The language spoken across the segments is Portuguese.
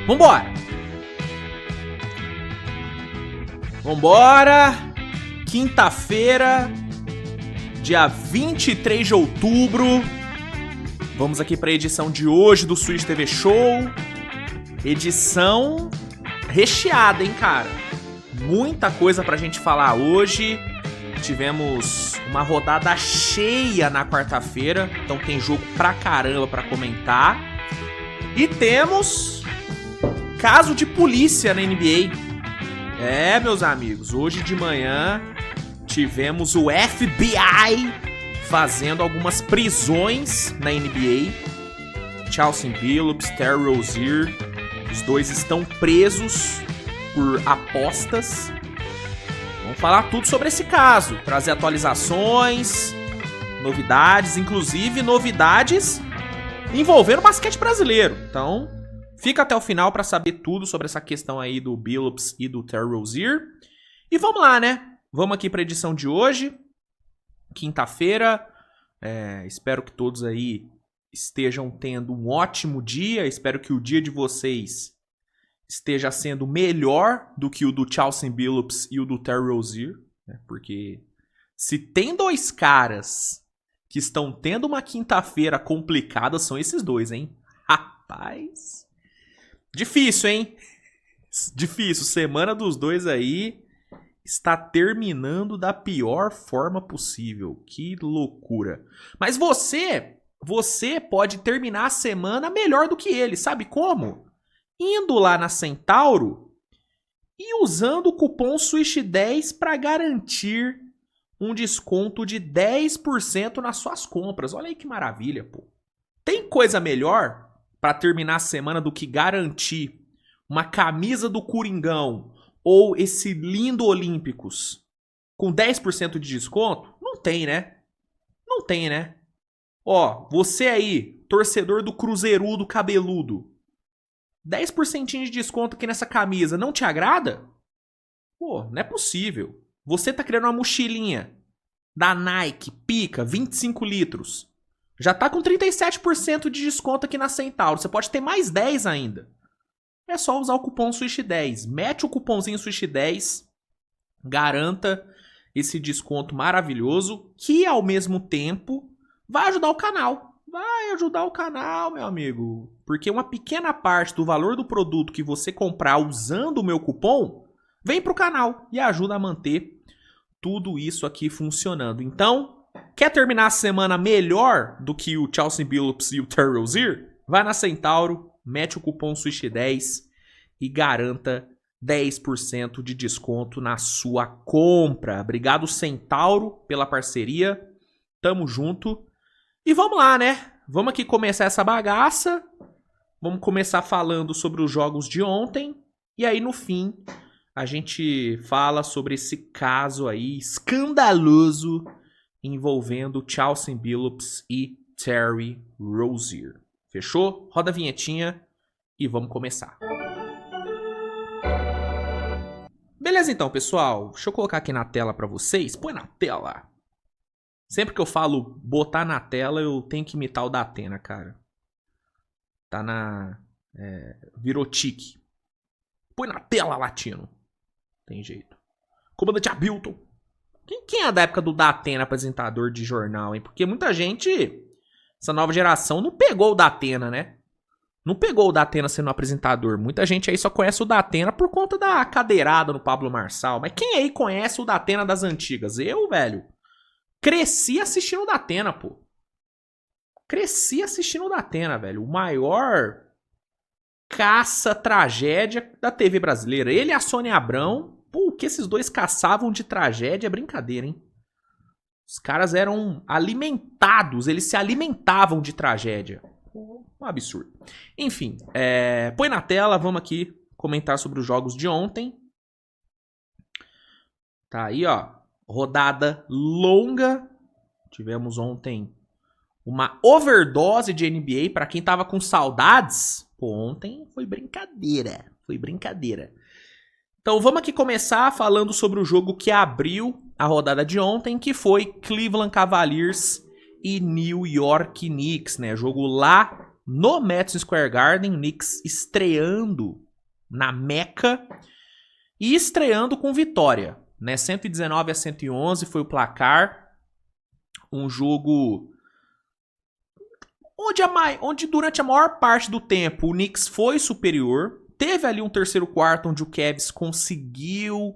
Vambora! Vambora! Quinta-feira, dia 23 de outubro. Vamos aqui para a edição de hoje do Switch TV Show. Edição recheada, hein, cara? Muita coisa pra gente falar hoje. Tivemos uma rodada cheia na quarta-feira, então tem jogo pra caramba pra comentar. E temos caso de polícia na NBA. É, meus amigos, hoje de manhã tivemos o FBI fazendo algumas prisões na NBA. Chauncey Billups, Terry Rozier, os dois estão presos por apostas. Vamos falar tudo sobre esse caso, trazer atualizações, novidades, inclusive novidades envolvendo o basquete brasileiro. Então, fica até o final para saber tudo sobre essa questão aí do Billups e do Terry Rozier. E vamos lá, né? Vamos aqui para a edição de hoje, quinta-feira. Espero que todos aí estejam tendo um ótimo dia. Espero que o dia de vocês esteja sendo melhor do que o do Chauncey Billups e o do Terry Rozier, né? Porque se tem dois caras que estão tendo uma quinta-feira complicada, são esses dois, hein? Rapaz, difícil, hein? Difícil, semana dos dois aí está terminando da pior forma possível. Que loucura. Mas você pode terminar a semana melhor do que ele, sabe como? Indo lá na Centauro e usando o cupom SWITCH10 para garantir um desconto de 10% nas suas compras. Olha aí que maravilha, pô. Tem coisa melhor para terminar a semana do que garantir uma camisa do Coringão ou esse lindo Olímpicos com 10% de desconto? Não tem, né? Não tem, né? Ó, você aí, torcedor do Cruzeirudo cabeludo, 10% de desconto aqui nessa camisa não te agrada? Pô, não é possível. Você tá querendo uma mochilinha da Nike, pica, 25 litros. Já tá com 37% de desconto aqui na Centauro. Você pode ter mais 10 ainda. É só usar o cupom SWITCH10. Mete o cupomzinho SWITCH10. Garanta esse desconto maravilhoso que, ao mesmo tempo, vai ajudar o canal. Vai ajudar o canal, meu amigo. Porque uma pequena parte do valor do produto que você comprar usando o meu cupom vem pro canal e ajuda a manter tudo isso aqui funcionando. Então, quer terminar a semana melhor do que o Chauncey Billups e o Terry Rozier? Vai na Centauro, mete o cupom SWITCH10 e garanta 10% de desconto na sua compra. Obrigado, Centauro, pela parceria. Tamo junto. E vamos lá, né? Vamos aqui começar essa bagaça. Vamos começar falando sobre os jogos de ontem. E aí, no fim, a gente fala sobre esse caso aí escandaloso envolvendo Chauncey Billups e Terry Rozier. Fechou? Roda a vinhetinha e vamos começar. Beleza então, pessoal. Deixa eu colocar aqui na tela pra vocês. Põe na tela. Sempre que eu falo botar na tela, eu tenho que imitar o da Atena, cara. Tá na... virou tique. Põe na tela, latino. Tem jeito. Comandante Hamilton. Quem é da época do Datena, apresentador de jornal, hein? Porque muita gente, essa nova geração, não pegou o Datena, né? Não pegou o Datena sendo apresentador. Muita gente aí só conhece o Datena por conta da cadeirada no Pablo Marçal. Mas quem aí conhece o Datena das antigas? Eu, velho, cresci assistindo o Datena, pô. Cresci assistindo o Datena, velho. O maior caça-tragédia da TV brasileira. Ele e a Sônia Abrão. Pô, o que esses dois caçavam de tragédia é brincadeira, hein? Os caras eram alimentados, eles se alimentavam de tragédia. Um absurdo. Enfim, põe na tela, vamos aqui comentar sobre os jogos de ontem. Tá aí, ó. Rodada longa. Tivemos ontem uma overdose de NBA. Pra quem tava com saudades, pô, ontem foi brincadeira. Foi brincadeira. Então vamos aqui começar falando sobre o jogo que abriu a rodada de ontem, que foi Cleveland Cavaliers e New York Knicks, né? Jogo lá no Madison Square Garden, o Knicks estreando na Meca e estreando com vitória, né? 119-111 foi o placar. Um jogo onde durante a maior parte do tempo o Knicks foi superior. Teve ali um terceiro quarto onde o Cavs conseguiu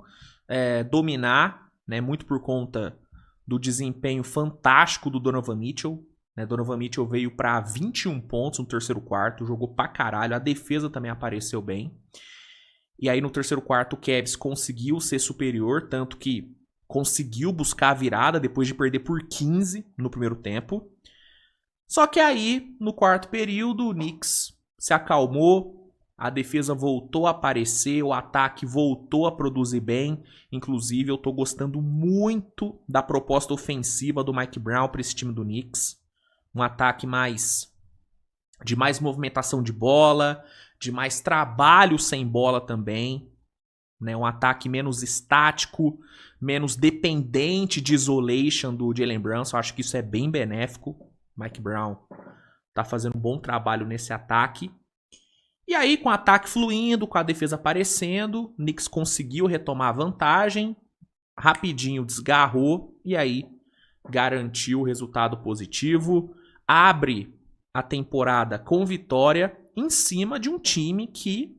dominar, né? Muito por conta do desempenho fantástico do Donovan Mitchell. Né? Donovan Mitchell veio para 21 pontos no terceiro quarto, jogou pra caralho. A defesa também apareceu bem. E aí no terceiro quarto o Cavs conseguiu ser superior, tanto que conseguiu buscar a virada depois de perder por 15 no primeiro tempo. Só que aí, no quarto período, o Knicks se acalmou, a defesa voltou a aparecer, o ataque voltou a produzir bem. Inclusive, eu tô gostando muito da proposta ofensiva do Mike Brown para esse time do Knicks. Um ataque de mais movimentação de bola, de mais trabalho sem bola também. Né? Um ataque menos estático, menos dependente de isolation do Jalen Brunson. Eu acho que isso é bem benéfico. Mike Brown tá fazendo um bom trabalho nesse ataque. E aí, com o ataque fluindo, com a defesa aparecendo, o Knicks conseguiu retomar a vantagem, rapidinho desgarrou e aí garantiu o resultado positivo. Abre a temporada com vitória em cima de um time que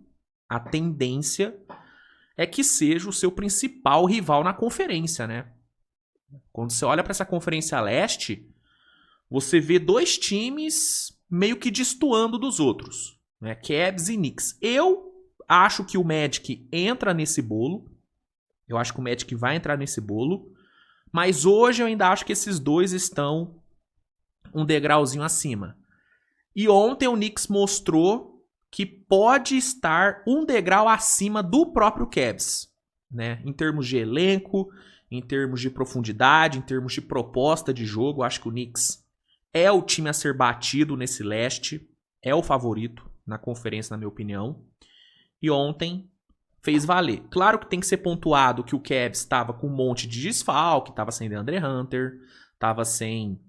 a tendência é que seja o seu principal rival na conferência, né? Quando você olha para essa Conferência Leste, você vê dois times meio que destoando dos outros, né? Cavs e Knicks. Eu acho que o Magic entra nesse bolo. Eu acho que o Magic vai entrar nesse bolo. Mas hoje eu ainda acho que esses dois estão um degrauzinho acima. E ontem o Knicks mostrou que pode estar um degrau acima do próprio Cavs, né? Em termos de elenco, em termos de profundidade, em termos de proposta de jogo. Eu acho que o Knicks é o time a ser batido nesse leste, é o favorito na conferência, na minha opinião. E ontem fez valer. Claro que tem que ser pontuado que o Cavs estava com um monte de desfalque, estava sem DeAndre Hunter, estava sem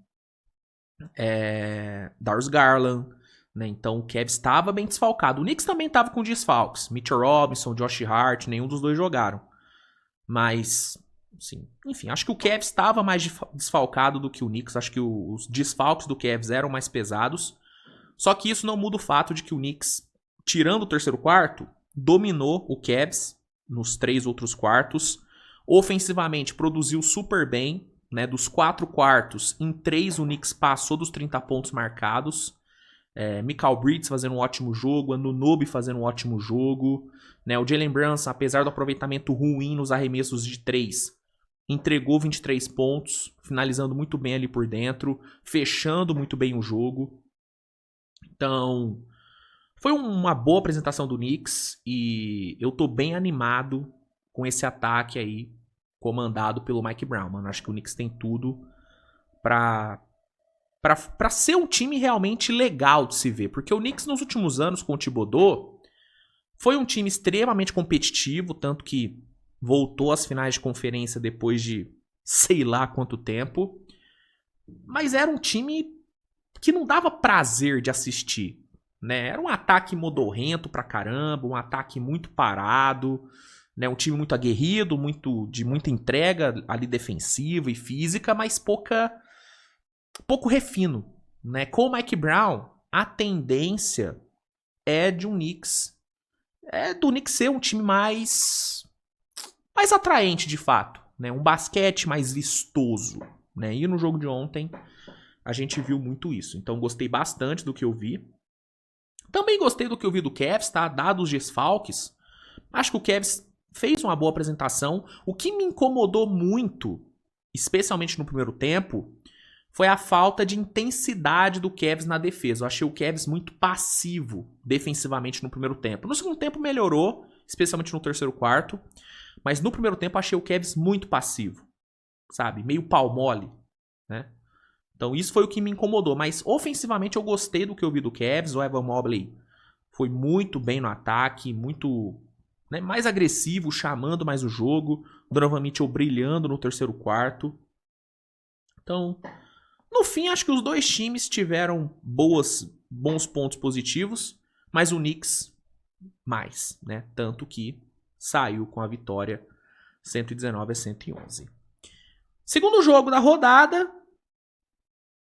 Darius Garland, né? Então o Cavs estava bem desfalcado. O Knicks também estava com desfalques. Mitchell Robinson, Josh Hart, nenhum dos dois jogaram. Mas... sim. Enfim, acho que o Cavs estava mais desfalcado do que o Knicks. Acho que os desfalques do Cavs eram mais pesados. Só que isso não muda o fato de que o Knicks, tirando o terceiro quarto, dominou o Cavs nos 3 outros quartos. Ofensivamente, produziu super bem. Né? Dos 4 quartos, em 3 o Knicks passou dos 30 pontos marcados. Mikal Bridges fazendo um ótimo jogo, Anunoby fazendo um ótimo jogo. Né? O Jalen Brunson, apesar do aproveitamento ruim nos arremessos de 3, entregou 23 pontos, finalizando muito bem ali por dentro, fechando muito bem o jogo. Então, foi uma boa apresentação do Knicks e eu tô bem animado com esse ataque aí, comandado pelo Mike Brown. Mano, acho que o Knicks tem tudo pra ser um time realmente legal de se ver. Porque o Knicks nos últimos anos com o Thibodeau foi um time extremamente competitivo, tanto que voltou às finais de conferência depois de sei lá quanto tempo. Mas era um time que não dava prazer de assistir, né? Era um ataque modorrento pra caramba, um ataque muito parado, né? Um time muito aguerrido, de muita entrega ali defensiva e física, mas pouco refino, né? Com o Mike Brown, a tendência é do Knicks ser um time mais atraente de fato, né? Um basquete mais vistoso, né? E no jogo de ontem a gente viu muito isso. Então gostei bastante do que eu vi. Também gostei do que eu vi do Cavs, tá? Dados os desfalques, acho que o Cavs fez uma boa apresentação. O que me incomodou muito, especialmente no primeiro tempo, foi a falta de intensidade do Cavs na defesa. Eu achei o Cavs muito passivo defensivamente no primeiro tempo. No segundo tempo melhorou, especialmente no terceiro quarto. Mas no primeiro tempo achei o Cavs muito passivo, sabe? Meio pau mole, né? Então isso foi o que me incomodou. Mas ofensivamente eu gostei do que eu vi do Cavs. O Evan Mobley foi muito bem no ataque, muito, né, mais agressivo, chamando mais o jogo. O Donovan Mitchell brilhando no terceiro quarto. Então, no fim, acho que os dois times tiveram boas bons pontos positivos, mas o Knicks mais, né? Tanto que saiu com a vitória 119-111. Segundo jogo da rodada,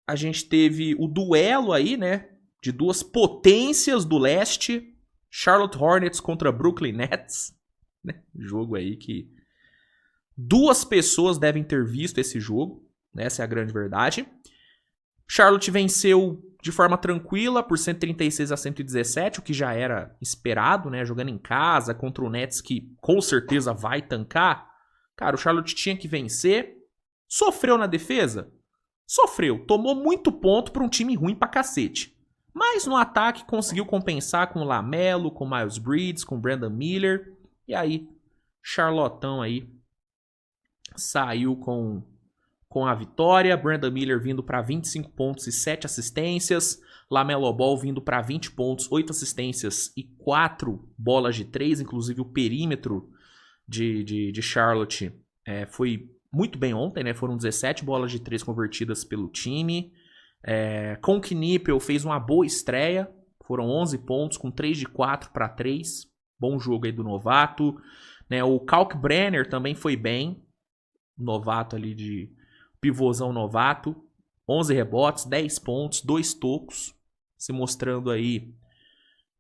a gente teve o duelo aí, né? De duas potências do leste, Charlotte Hornets contra Brooklyn Nets, né? Jogo aí que duas pessoas devem ter visto esse jogo, né? Essa é a grande verdade. Charlotte venceu de forma tranquila por 136-117, o que já era esperado, né? Jogando em casa contra o Nets, que com certeza vai tancar. Cara, o Charlotte tinha que vencer. Sofreu na defesa? Sofreu. Tomou muito ponto para um time ruim pra cacete. Mas no ataque conseguiu compensar com o LaMelo, com o Miles Bridges, com o Brandon Miller. E aí, Charlotão aí saiu com a vitória. Brandon Miller vindo para 25 pontos e 7 assistências. LaMelo Ball vindo para 20 pontos, 8 assistências e 4 bolas de 3. Inclusive o perímetro de Charlotte foi muito bem ontem, né? Foram 17 bolas de 3 convertidas pelo time. Com o Knippel fez uma boa estreia. Foram 11 pontos com 3 de 4 para 3. Bom jogo aí do novato. Né? O Kalkbrenner também foi bem. Novato ali de pivôzão novato. 11 rebotes, 10 pontos, 2 tocos. Se mostrando aí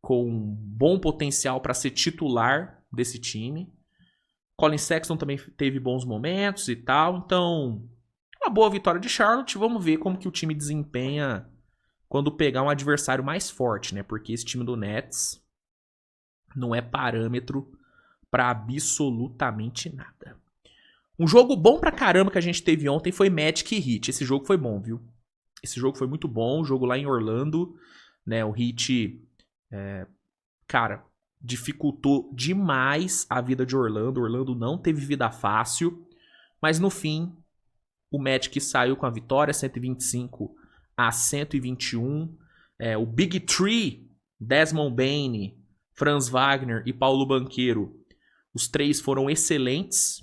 com bom potencial para ser titular desse time. Colin Sexton também teve bons momentos e tal. Então, uma boa vitória de Charlotte. Vamos ver como que o time desempenha quando pegar um adversário mais forte, né? Porque esse time do Nets não é parâmetro para absolutamente nada. Um jogo bom pra caramba que a gente teve ontem foi Magic e Heat. Esse jogo foi bom, viu? Esse jogo foi muito bom. O jogo lá em Orlando, né? O Heat, cara, dificultou demais a vida de Orlando. Orlando não teve vida fácil. Mas no fim, o Magic saiu com a vitória, 125-121. O Big Three, Desmond Bane, Franz Wagner e Paulo Banchero, os três foram excelentes.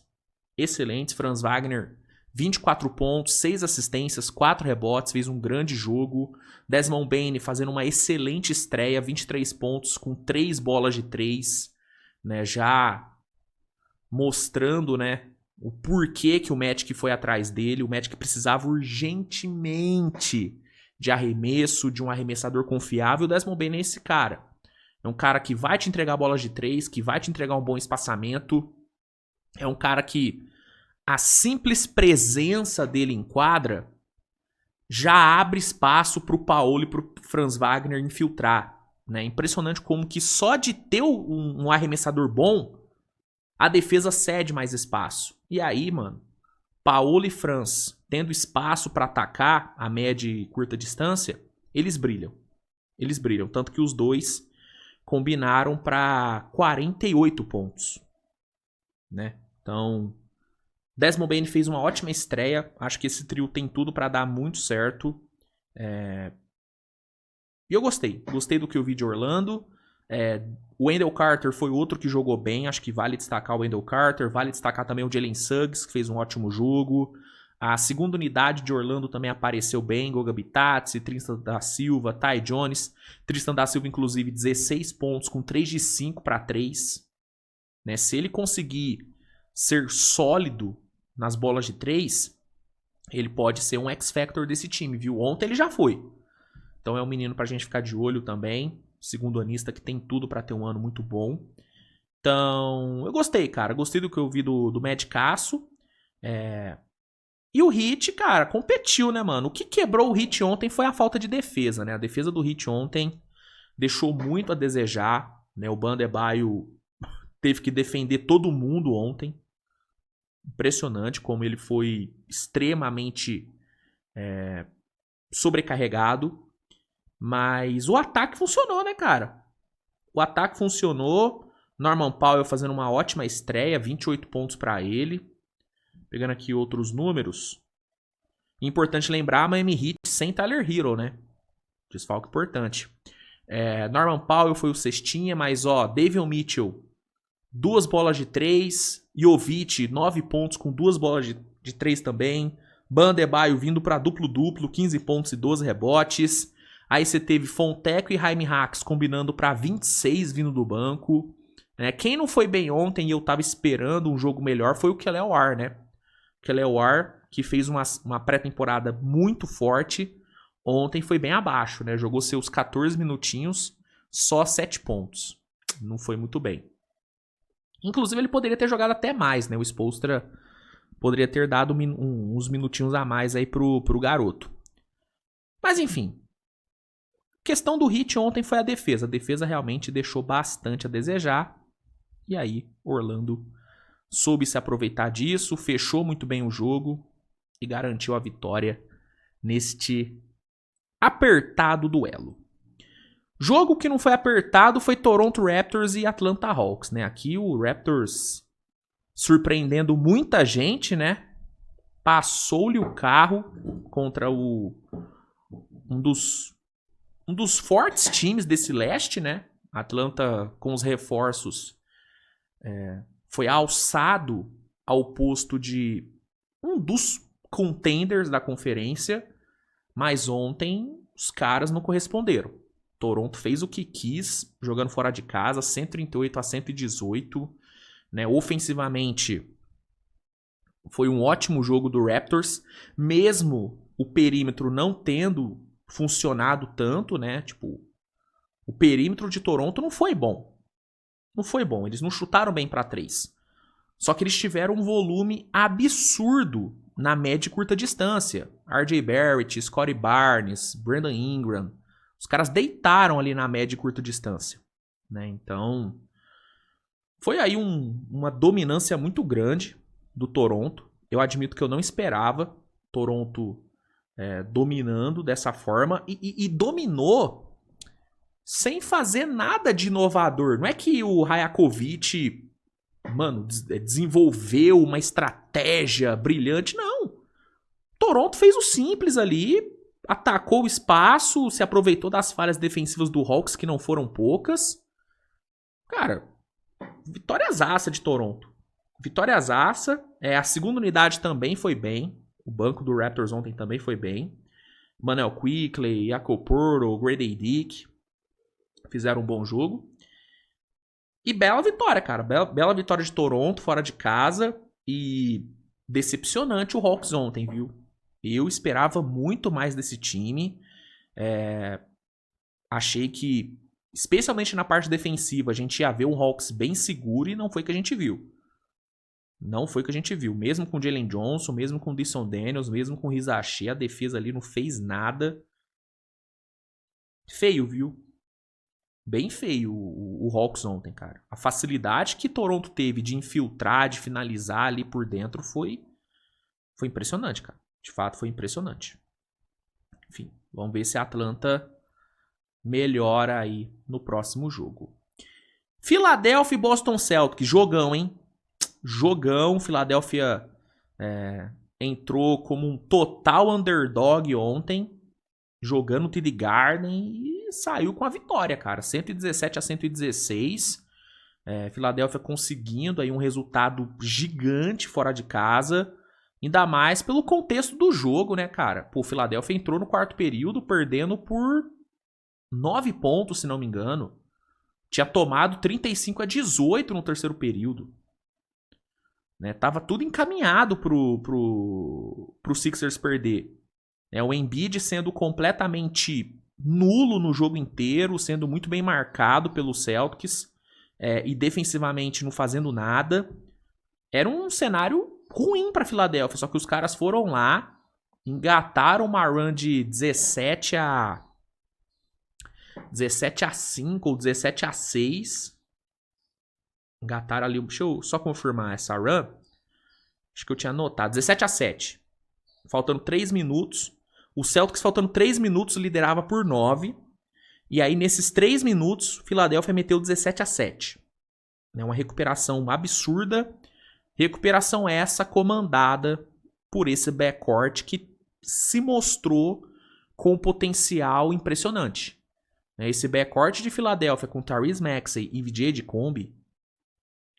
Excelentes. Franz Wagner, 24 pontos, 6 assistências, 4 rebotes, fez um grande jogo. Desmond Bane fazendo uma excelente estreia, 23 pontos com 3 bolas de 3, né, já mostrando, né, o porquê que o Magic foi atrás dele. O Magic precisava urgentemente de arremesso, de um arremessador confiável. O Desmond Bane é esse cara. É um cara que vai te entregar bolas de 3, que vai te entregar um bom espaçamento. É um cara que a simples presença dele em quadra já abre espaço para o Paolo e para o Franz Wagner infiltrar. Né? Impressionante como que só de ter um arremessador bom, a defesa cede mais espaço. E aí, mano, Paolo e Franz tendo espaço para atacar a média e curta distância, eles brilham. Eles brilham. Tanto que os dois combinaram para 48 pontos. Né? Então, Desmond Bane fez uma ótima estreia. Acho que esse trio tem tudo para dar muito certo. E eu gostei. Gostei do que eu vi de Orlando. O Wendell Carter foi outro que jogou bem. Acho que vale destacar o Wendell Carter. Vale destacar também o Jalen Suggs, que fez um ótimo jogo. A segunda unidade de Orlando também apareceu bem. Goga Bitadze, Tristan da Silva, Ty Jones. Tristan da Silva, inclusive, 16 pontos com 3 de 5 para 3. Né? Se ele conseguir ser sólido nas bolas de 3, ele pode ser um X-Factor desse time, viu? Ontem ele já foi. Então é um menino pra gente ficar de olho também. Segundo anista que tem tudo pra ter um ano muito bom. Então, eu gostei, cara. Gostei do que eu vi do Medicaço. E o Heat, cara, competiu, né, mano? O que quebrou o Heat ontem foi a falta de defesa, né? A defesa do Heat ontem deixou muito a desejar, né? O Bam Adebayo teve que defender todo mundo ontem. Impressionante como ele foi extremamente sobrecarregado. Mas o ataque funcionou, né, cara? O ataque funcionou. Norman Powell fazendo uma ótima estreia, 28 pontos para ele. Pegando aqui outros números. Importante lembrar, Miami Heat sem Tyler Hero, né? Desfalque importante. Norman Powell foi o cestinha, mas Davion Mitchell, 2 bolas de 3. Jovic, 9 pontos com 2 bolas de 3 também. Bam Adebayo vindo para duplo-duplo, 15 pontos e 12 rebotes. Aí você teve Fonteco e Jaime Hacks combinando para 26 vindo do banco. Quem não foi bem ontem e eu tava esperando um jogo melhor foi o Kelewar, né? Kelewar, que fez uma pré-temporada muito forte, ontem foi bem abaixo, né? Jogou seus 14 minutinhos, só 7 pontos. Não foi muito bem. Inclusive, ele poderia ter jogado até mais, né? O Spoelstra poderia ter dado uns minutinhos a mais aí pro garoto. Mas, enfim. Questão do Heat ontem foi a defesa. A defesa realmente deixou bastante a desejar. E aí, Orlando soube se aproveitar disso, fechou muito bem o jogo e garantiu a vitória neste apertado duelo. Jogo que não foi apertado foi Toronto Raptors e Atlanta Hawks, né? Aqui o Raptors surpreendendo muita gente, né? Passou-lhe o carro contra um dos fortes times desse leste, né? Atlanta com os reforços foi alçado ao posto de um dos contenders da conferência, mas ontem os caras não corresponderam. Toronto fez o que quis, jogando fora de casa, 138-118. Né? Ofensivamente, foi um ótimo jogo do Raptors, mesmo o perímetro não tendo funcionado tanto, né? Tipo, o perímetro de Toronto não foi bom. Não foi bom, eles não chutaram bem para 3. Só que eles tiveram um volume absurdo na média e curta distância. RJ Barrett, Scottie Barnes, Brandon Ingram. Os caras deitaram ali na média e curta distância. Né? Então, foi aí uma dominância muito grande do Toronto. Eu admito que eu não esperava Toronto dominando dessa forma. E dominou sem fazer nada de inovador. Não é que o Rajakovic, mano, desenvolveu uma estratégia brilhante. Não. Toronto fez o simples ali, atacou o espaço, se aproveitou das falhas defensivas do Hawks, que não foram poucas. Cara, vitóriazaça de Toronto. Vitóriazaça. A segunda unidade também foi bem. O banco do Raptors ontem também foi bem. Manuel Quickley, Jakob Poeltl, Grady Dick fizeram um bom jogo. E bela vitória, cara. Bela vitória de Toronto, fora de casa. E decepcionante o Hawks ontem, viu? Eu esperava muito mais desse time. Achei que, especialmente na parte defensiva, a gente ia ver um Hawks bem seguro e não foi o que a gente viu. Não foi o que a gente viu. Mesmo com o Jalen Johnson, mesmo com o Dyson Daniels, mesmo com o Riz Achey, a defesa ali não fez nada. Feio, viu? Bem feio o Hawks ontem, cara. A facilidade que Toronto teve de infiltrar, de finalizar ali por dentro foi impressionante, cara. De fato, foi impressionante. Enfim, vamos ver se a Atlanta melhora aí no próximo jogo. Philadelphia e Boston Celtics. Jogão, hein? Jogão. Philadelphia entrou como um total underdog ontem, jogando no TD Garden e saiu com a vitória, cara. 117-116. Philadelphia conseguindo aí um resultado gigante fora de casa. Ainda mais pelo contexto do jogo, né, cara? Pô, o Philadelphia entrou no quarto período perdendo por 9 pontos, se não me engano. Tinha tomado 35-18 no terceiro período. Né? Tava tudo encaminhado pro Sixers perder. O Embiid sendo completamente nulo no jogo inteiro, sendo muito bem marcado pelo Celtics e defensivamente não fazendo nada. Era um cenário ruim para Filadélfia, só que os caras foram lá, engataram uma run de 17-5 ou 17-6. Engataram ali, deixa eu só confirmar essa run. Acho que eu tinha anotado, 17-7. Faltando 3 minutos. O Celtics, faltando 3 minutos, liderava por 9. E aí, nesses 3 minutos, Filadélfia meteu 17-7. Uma recuperação absurda. Recuperação essa comandada por esse backcourt que se mostrou com um potencial impressionante. Esse backcourt de Filadélfia com Tyrese Maxey e VJ Edgecombe,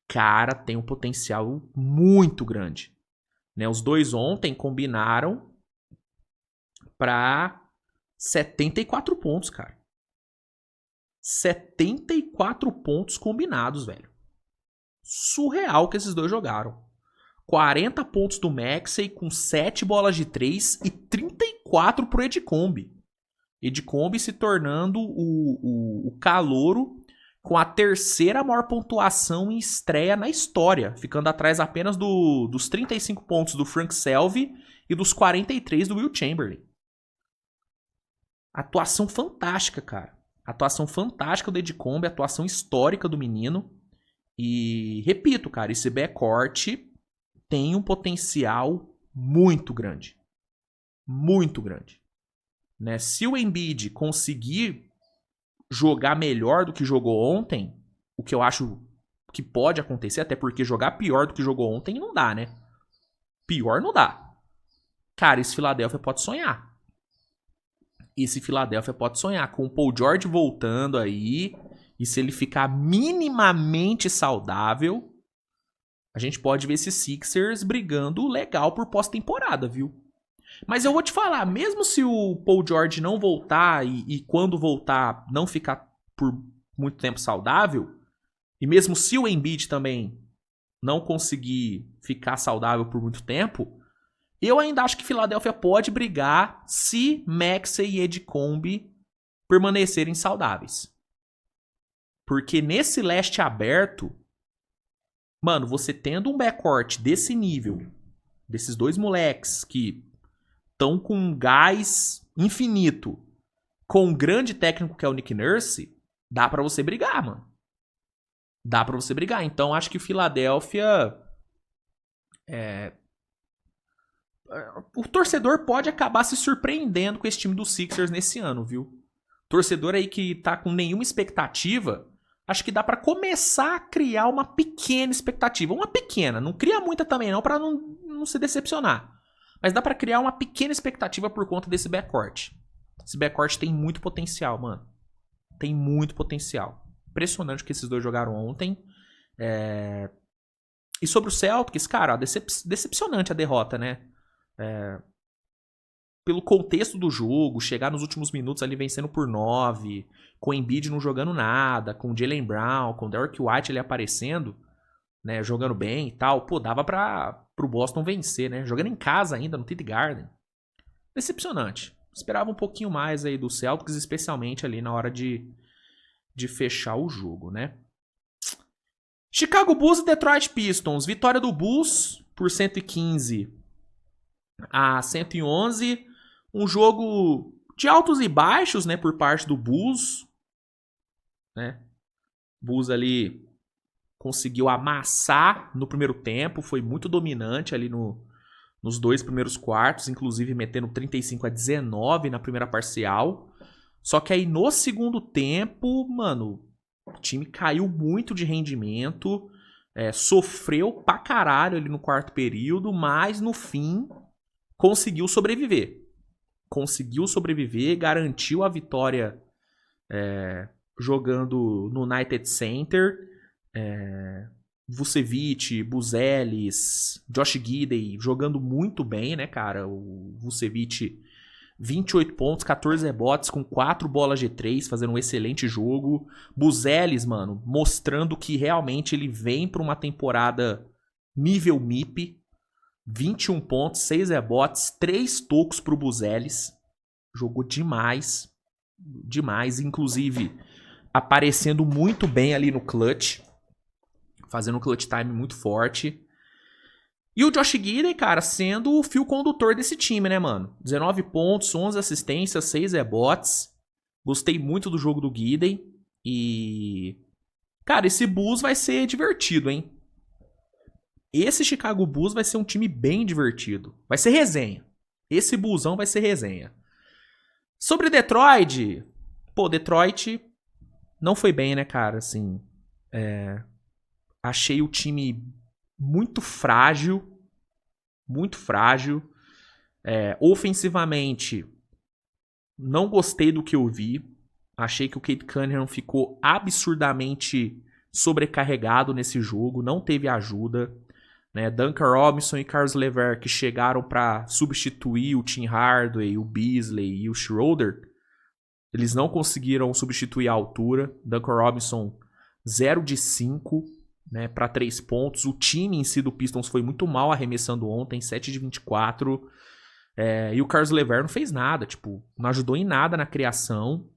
cara, tem um potencial muito grande. Os dois ontem combinaram para 74 pontos, cara. 74 pontos combinados, velho. Surreal que esses dois jogaram. 40 pontos do Maxey com 7 bolas de 3 e 34 pro Edcombe. Edcombe se tornando o calouro com a terceira maior pontuação em estreia na história, ficando atrás apenas dos 35 pontos do Frank Selby e dos 43 do Will Chamberlain. Atuação fantástica, cara. Atuação fantástica do Edcombe, atuação histórica do menino. E, repito, cara, esse backcourt tem um potencial muito grande. Muito grande. Né? Se o Embiid conseguir jogar melhor do que jogou ontem, o que eu acho que pode acontecer, até porque jogar pior do que jogou ontem não dá, né? Pior não dá. Cara, esse Philadelphia pode sonhar. Esse Philadelphia pode sonhar com o Paul George voltando aí. E se ele ficar minimamente saudável, a gente pode ver esses Sixers brigando legal por pós-temporada, viu? Mas eu vou te falar, mesmo se o Paul George não voltar e quando voltar não ficar por muito tempo saudável, e mesmo se o Embiid também não conseguir ficar saudável por muito tempo, eu ainda acho que Philadelphia pode brigar se Maxey e Edcombe permanecerem saudáveis. Porque nesse leste aberto, mano, você tendo um backcourt desse nível, desses dois moleques que estão com um gás infinito, com um grande técnico que é o Nick Nurse, dá pra você brigar, mano. Dá pra você brigar. Então acho que Philadelphia... O torcedor pode acabar se surpreendendo com esse time do Sixers nesse ano, viu? Torcedor aí que tá com nenhuma expectativa, acho que dá pra começar a criar uma pequena expectativa. Uma pequena, não cria muita também não, pra não se decepcionar. Mas dá pra criar uma pequena expectativa por conta desse backcourt. Esse backcourt tem muito potencial, mano. Tem muito potencial. Impressionante o que esses dois jogaram ontem. E sobre o Celtics, cara, decepcionante a derrota, né? Pelo contexto do jogo, chegar nos últimos minutos ali vencendo por 9, com o Embiid não jogando nada, com o Jaylen Brown, com o Derrick White ali aparecendo, né, jogando bem e tal, pô, dava pro Boston vencer, né, jogando em casa ainda, no TD Garden. Decepcionante. Esperava um pouquinho mais aí do Celtics, especialmente ali na hora de fechar o jogo, né. Chicago Bulls e Detroit Pistons, vitória do Bulls por 115-111, um jogo de altos e baixos, né, por parte do Bulls, né? Bulls ali conseguiu amassar no primeiro tempo, foi muito dominante ali nos dois primeiros quartos, inclusive metendo 35-19 na primeira parcial. Só que aí no segundo tempo, mano, o time caiu muito de rendimento, sofreu pra caralho ali no quarto período, mas no fim conseguiu sobreviver. Garantiu a vitória jogando no United Center. Vucevic, Buzelis, Josh Giddey jogando muito bem, né, cara? O Vucevic, 28 pontos, 14 rebotes com 4 bolas de 3, fazendo um excelente jogo. Buzelis, mano, mostrando que realmente ele vem para uma temporada nível MIP. 21 pontos, 6 rebotes, 3 tocos pro Buzelis. Jogou demais. Demais, inclusive aparecendo muito bem ali no clutch. Fazendo um clutch time muito forte. E o Josh Giddey, cara, sendo o fio condutor desse time, né, mano? 19 pontos, 11 assistências, 6 rebotes. Gostei muito do jogo do Giddey. E... cara, esse Bulls vai ser divertido, hein? Esse Chicago Bulls vai ser um time bem divertido. Vai ser resenha. Esse Bullsão vai ser resenha. Sobre Detroit... pô, Detroit não foi bem, né, cara? Assim... achei o time muito frágil. Muito frágil. Ofensivamente, não gostei do que eu vi. Achei que o Cade Cunningham ficou absurdamente sobrecarregado nesse jogo. Não teve ajuda. Né? Duncan Robinson e Caris LeVert, que chegaram para substituir o Tim Hardaway, o Beasley e o Schroeder, Eles não conseguiram substituir a altura. Duncan Robinson, 0 de 5, né, para 3 pontos. O time em si do Pistons foi muito mal arremessando ontem, 7 de 24. E o Caris LeVert não fez nada, tipo, não ajudou em nada na criação.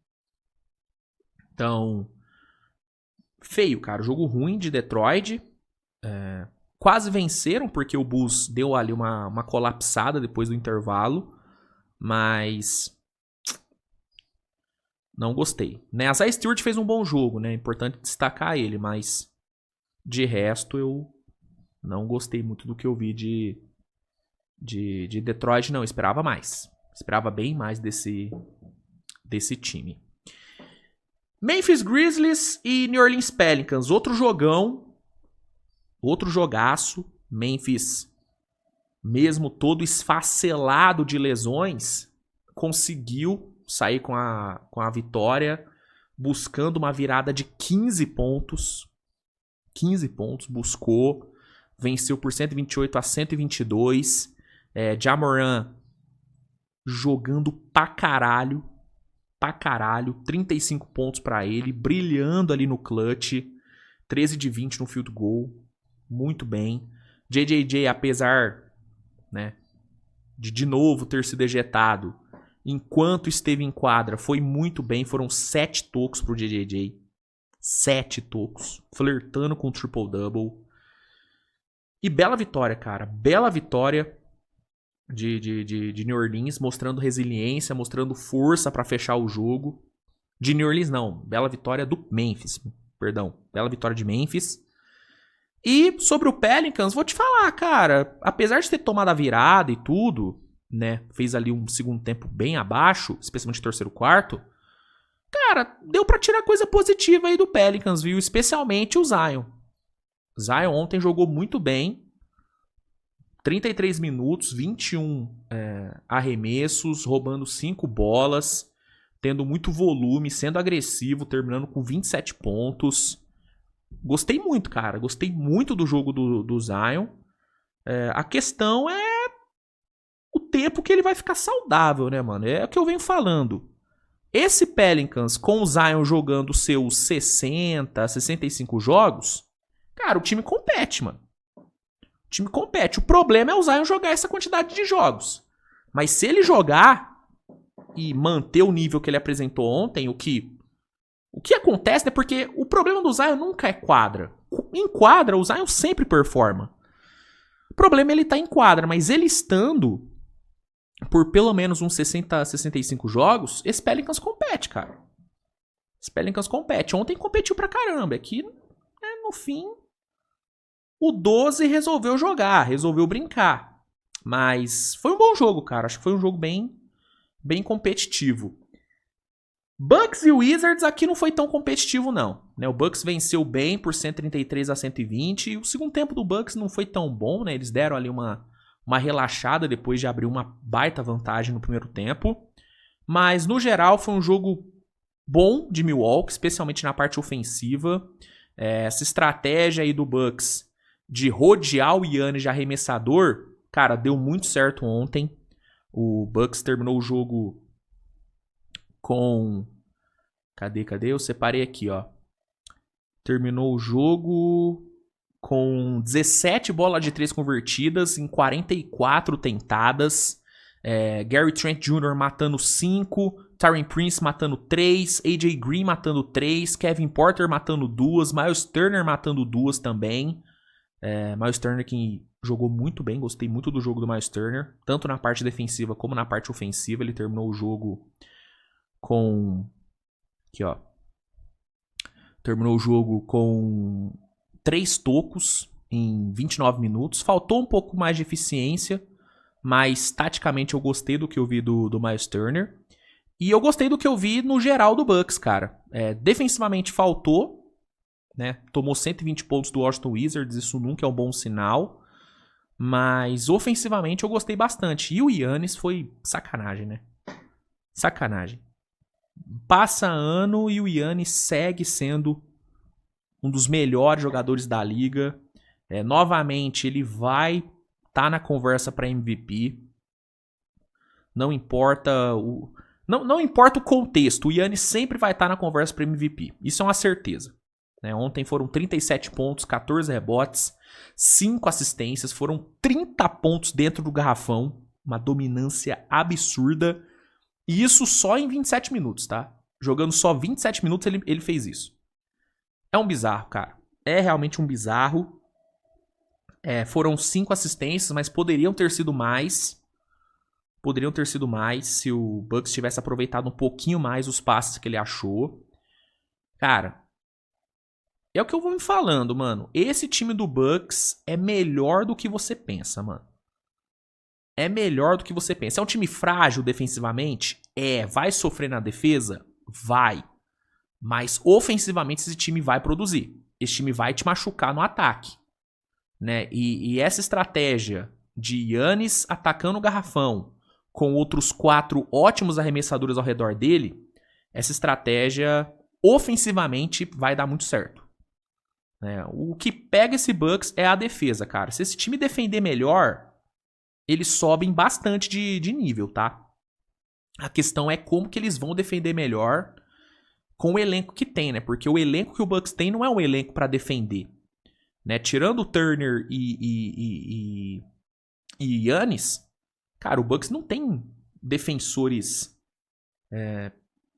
Então, feio, cara. Jogo ruim de Detroit. Quase venceram, porque o Bulls deu ali uma colapsada depois do intervalo. Mas não gostei. Né? A Isaiah Stewart fez um bom jogo, né? É importante destacar ele, mas de resto eu não gostei muito do que eu vi de Detroit, não. Eu esperava mais. Esperava bem mais desse time. Memphis Grizzlies e New Orleans Pelicans. Outro jogão. Outro jogaço. Memphis, mesmo todo esfacelado de lesões, conseguiu sair com a vitória, buscando uma virada de 15 pontos. 15 pontos, buscou. Venceu por 128 a 122. Ja Morant jogando pra caralho. 35 pontos pra ele, brilhando ali no clutch. 13 de 20 no field goal. Muito bem. JJJ, apesar, né, de novo ter sido ejetado, enquanto esteve em quadra, foi muito bem. Foram 7 tocos pro JJJ. 7 tocos. Flertando com o triple-double. E bela vitória, cara. Bela vitória de New Orleans, mostrando resiliência, mostrando força pra fechar o jogo. De New Orleans, não. Bela vitória do Memphis. Perdão. Bela vitória de Memphis. E sobre o Pelicans, vou te falar, cara. Apesar de ter tomado a virada e tudo, né? Fez ali um segundo tempo bem abaixo, especialmente terceiro quarto. Cara, deu pra tirar coisa positiva aí do Pelicans, viu? Especialmente o Zion. Zion ontem jogou muito bem. 33 minutos, 21 arremessos, roubando 5 bolas, tendo muito volume, sendo agressivo, terminando com 27 pontos. Gostei muito, cara. Gostei muito do jogo do Zion. A questão é o tempo que ele vai ficar saudável, né, mano? É o que eu venho falando. Esse Pelicans, com o Zion jogando seus 60, 65 jogos, cara, o time compete, mano. O time compete. O problema é o Zion jogar essa quantidade de jogos. Mas se ele jogar e manter o nível que ele apresentou ontem, o que acontece, né? Porque o problema do Zion nunca é quadra. Em quadra, o Zion sempre performa. O problema é ele estar em quadra, mas ele estando por pelo menos uns 60, 65 jogos, esse Pelicans compete, cara. Esse Pelicans compete. Ontem competiu pra caramba. Aqui, no fim, o 12 resolveu jogar, resolveu brincar. Mas foi um bom jogo, cara. Acho que foi um jogo bem competitivo. Bucks e Wizards aqui não foi tão competitivo, não. O Bucks venceu bem por 133 a 120. E o segundo tempo do Bucks não foi tão bom, né? Eles deram ali uma relaxada depois de abrir uma baita vantagem no primeiro tempo. Mas, no geral, foi um jogo bom de Milwaukee, especialmente na parte ofensiva. Essa estratégia aí do Bucks de rodear o Giannis de arremessador, cara, deu muito certo ontem. O Bucks terminou o jogo com... Cadê? Eu separei aqui, ó. Terminou o jogo com 17 bolas de 3 convertidas em 44 tentadas. Gary Trent Jr. matando 5. Taurean Prince matando 3. AJ Green matando 3. Kevin Porter matando 2. Miles Turner matando 2 também. Miles Turner que jogou muito bem. Gostei muito do jogo do Miles Turner. Tanto na parte defensiva como na parte ofensiva. Ele terminou o jogo com... Aqui, ó. Terminou o jogo com 3 tocos em 29 minutos. Faltou um pouco mais de eficiência, mas taticamente eu gostei do que eu vi do Miles Turner. E eu gostei do que eu vi no geral do Bucks, cara. Defensivamente faltou, né? Tomou 120 pontos do Washington Wizards, isso nunca é um bom sinal. Mas ofensivamente eu gostei bastante. E o Giannis foi sacanagem, né? Sacanagem. Passa ano e o Giannis segue sendo um dos melhores jogadores da liga. Novamente, ele vai estar na conversa para MVP. Não importa Não importa o contexto, o Giannis sempre vai estar na conversa para MVP. Isso é uma certeza. Né? Ontem foram 37 pontos, 14 rebotes, 5 assistências, foram 30 pontos dentro do garrafão, uma dominância absurda. E isso só em 27 minutos, tá? Jogando só 27 minutos ele fez isso. É um bizarro, cara. É realmente um bizarro. Foram 5 assistências, mas poderiam ter sido mais. Poderiam ter sido mais se o Bucks tivesse aproveitado um pouquinho mais os passes que ele achou. Cara, é o que eu vou me falando, mano. Esse time do Bucks é melhor do que você pensa, mano. É melhor do que você pensa. É um time frágil defensivamente? Vai sofrer na defesa? Vai. Mas ofensivamente esse time vai produzir. Esse time vai te machucar no ataque. Né? E essa estratégia de Giannis atacando o garrafão com outros 4 ótimos arremessadores ao redor dele, essa estratégia ofensivamente vai dar muito certo. O que pega esse Bucks é a defesa, cara. Se esse time defender melhor, eles sobem bastante de nível, tá? A questão é como que eles vão defender melhor com o elenco que tem, né? Porque o elenco que o Bucks tem não é um elenco pra defender. Né? Tirando o Turner e Giannis, cara, o Bucks não tem defensores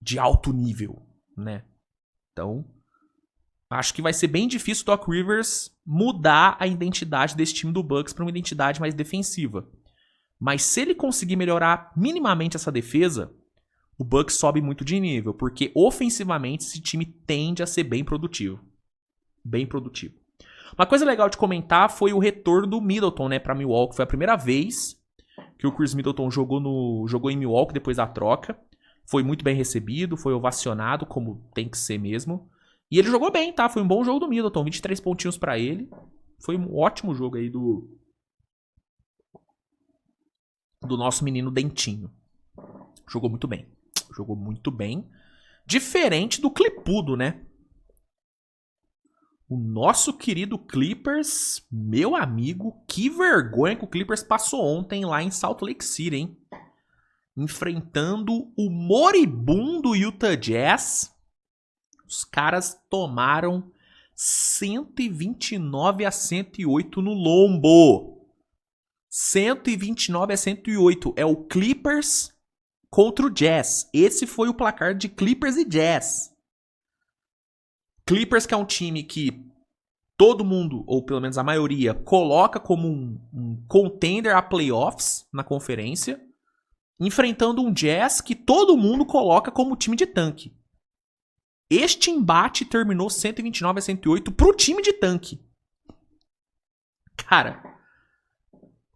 de alto nível, né? Então, acho que vai ser bem difícil o Doc Rivers mudar a identidade desse time do Bucks para uma identidade mais defensiva. Mas se ele conseguir melhorar minimamente essa defesa, o Bucks sobe muito de nível, porque ofensivamente esse time tende a ser bem produtivo. Bem produtivo. Uma coisa legal de comentar foi o retorno do Middleton, né, para Milwaukee. Foi a primeira vez que o Chris Middleton jogou em Milwaukee depois da troca. Foi muito bem recebido, foi ovacionado, como tem que ser mesmo. E ele jogou bem, tá? Foi um bom jogo do Middleton, 23 pontinhos pra ele. Foi um ótimo jogo aí do nosso menino Dentinho. Jogou muito bem. Jogou muito bem. Diferente do Clipudo, né? O nosso querido Clippers, meu amigo, que vergonha que o Clippers passou ontem lá em Salt Lake City, hein? Enfrentando o moribundo Utah Jazz. Os caras tomaram 129-108 no lombo. 129-108. É o Clippers contra o Jazz. Esse foi o placar de Clippers e Jazz. Clippers, que é um time que todo mundo, ou pelo menos a maioria, coloca como um contender a playoffs na conferência, enfrentando um Jazz que todo mundo coloca como time de tanque. Este embate terminou 129-108 pro time de tanque. Cara,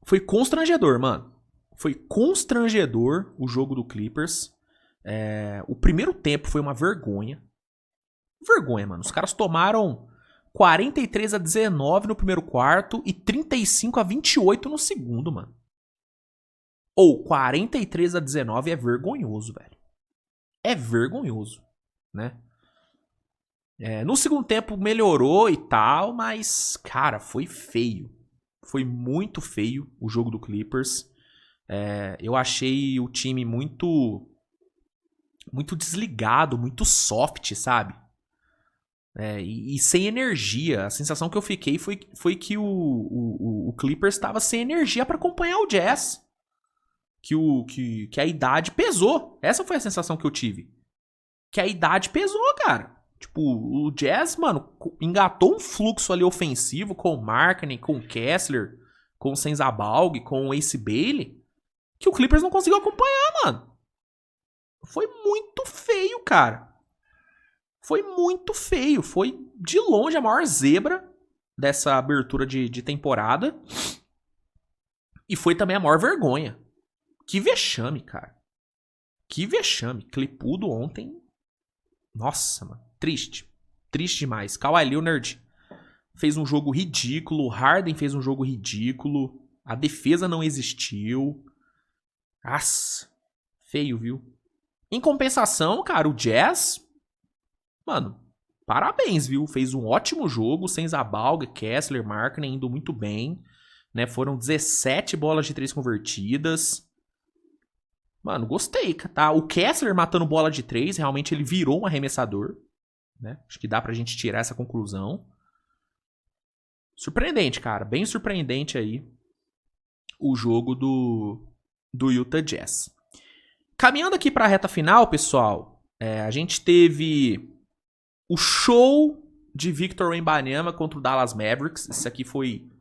foi constrangedor, mano. Foi constrangedor o jogo do Clippers. O primeiro tempo foi uma vergonha. Vergonha, mano. Os caras tomaram 43-19 no primeiro quarto e 35-28 no segundo, mano. 43-19 é vergonhoso, velho. É vergonhoso, né? No segundo tempo melhorou e tal, mas, cara, foi feio. Foi muito feio o jogo do Clippers. Eu achei o time muito desligado, muito soft, sabe? E sem energia. A sensação que eu fiquei foi que o Clippers estava sem energia para acompanhar o Jazz. Que a idade pesou. Essa foi a sensação que eu tive. Que a idade pesou, cara. Tipo, o Jazz, mano, engatou um fluxo ali ofensivo com o Markkanen, com o Kessler, com o Senzabalg, com o Ace Bailey, que o Clippers não conseguiu acompanhar, mano. Foi muito feio, cara. Foi muito feio. Foi, de longe, a maior zebra dessa abertura de temporada. E foi também a maior vergonha. Que vexame, cara. Que vexame. Clipudo ontem. Nossa, mano. Triste. Triste demais. Kawhi Leonard fez um jogo ridículo. Harden fez um jogo ridículo. A defesa não existiu. Nossa. Feio, viu? Em compensação, cara, o Jazz... Mano, parabéns, viu? Fez um ótimo jogo. Senzabalg, Kessler, Markkanen indo muito bem. Né? Foram 17 bolas de 3 convertidas. Mano, gostei, tá? O Kessler matando bola de 3, realmente ele virou um arremessador, né? Acho que dá pra gente tirar essa conclusão. Surpreendente, cara. Bem surpreendente aí o jogo do Utah Jazz. Caminhando aqui pra reta final, pessoal, a gente teve o show de Victor Wembanyama contra o Dallas Mavericks. Isso aqui foi,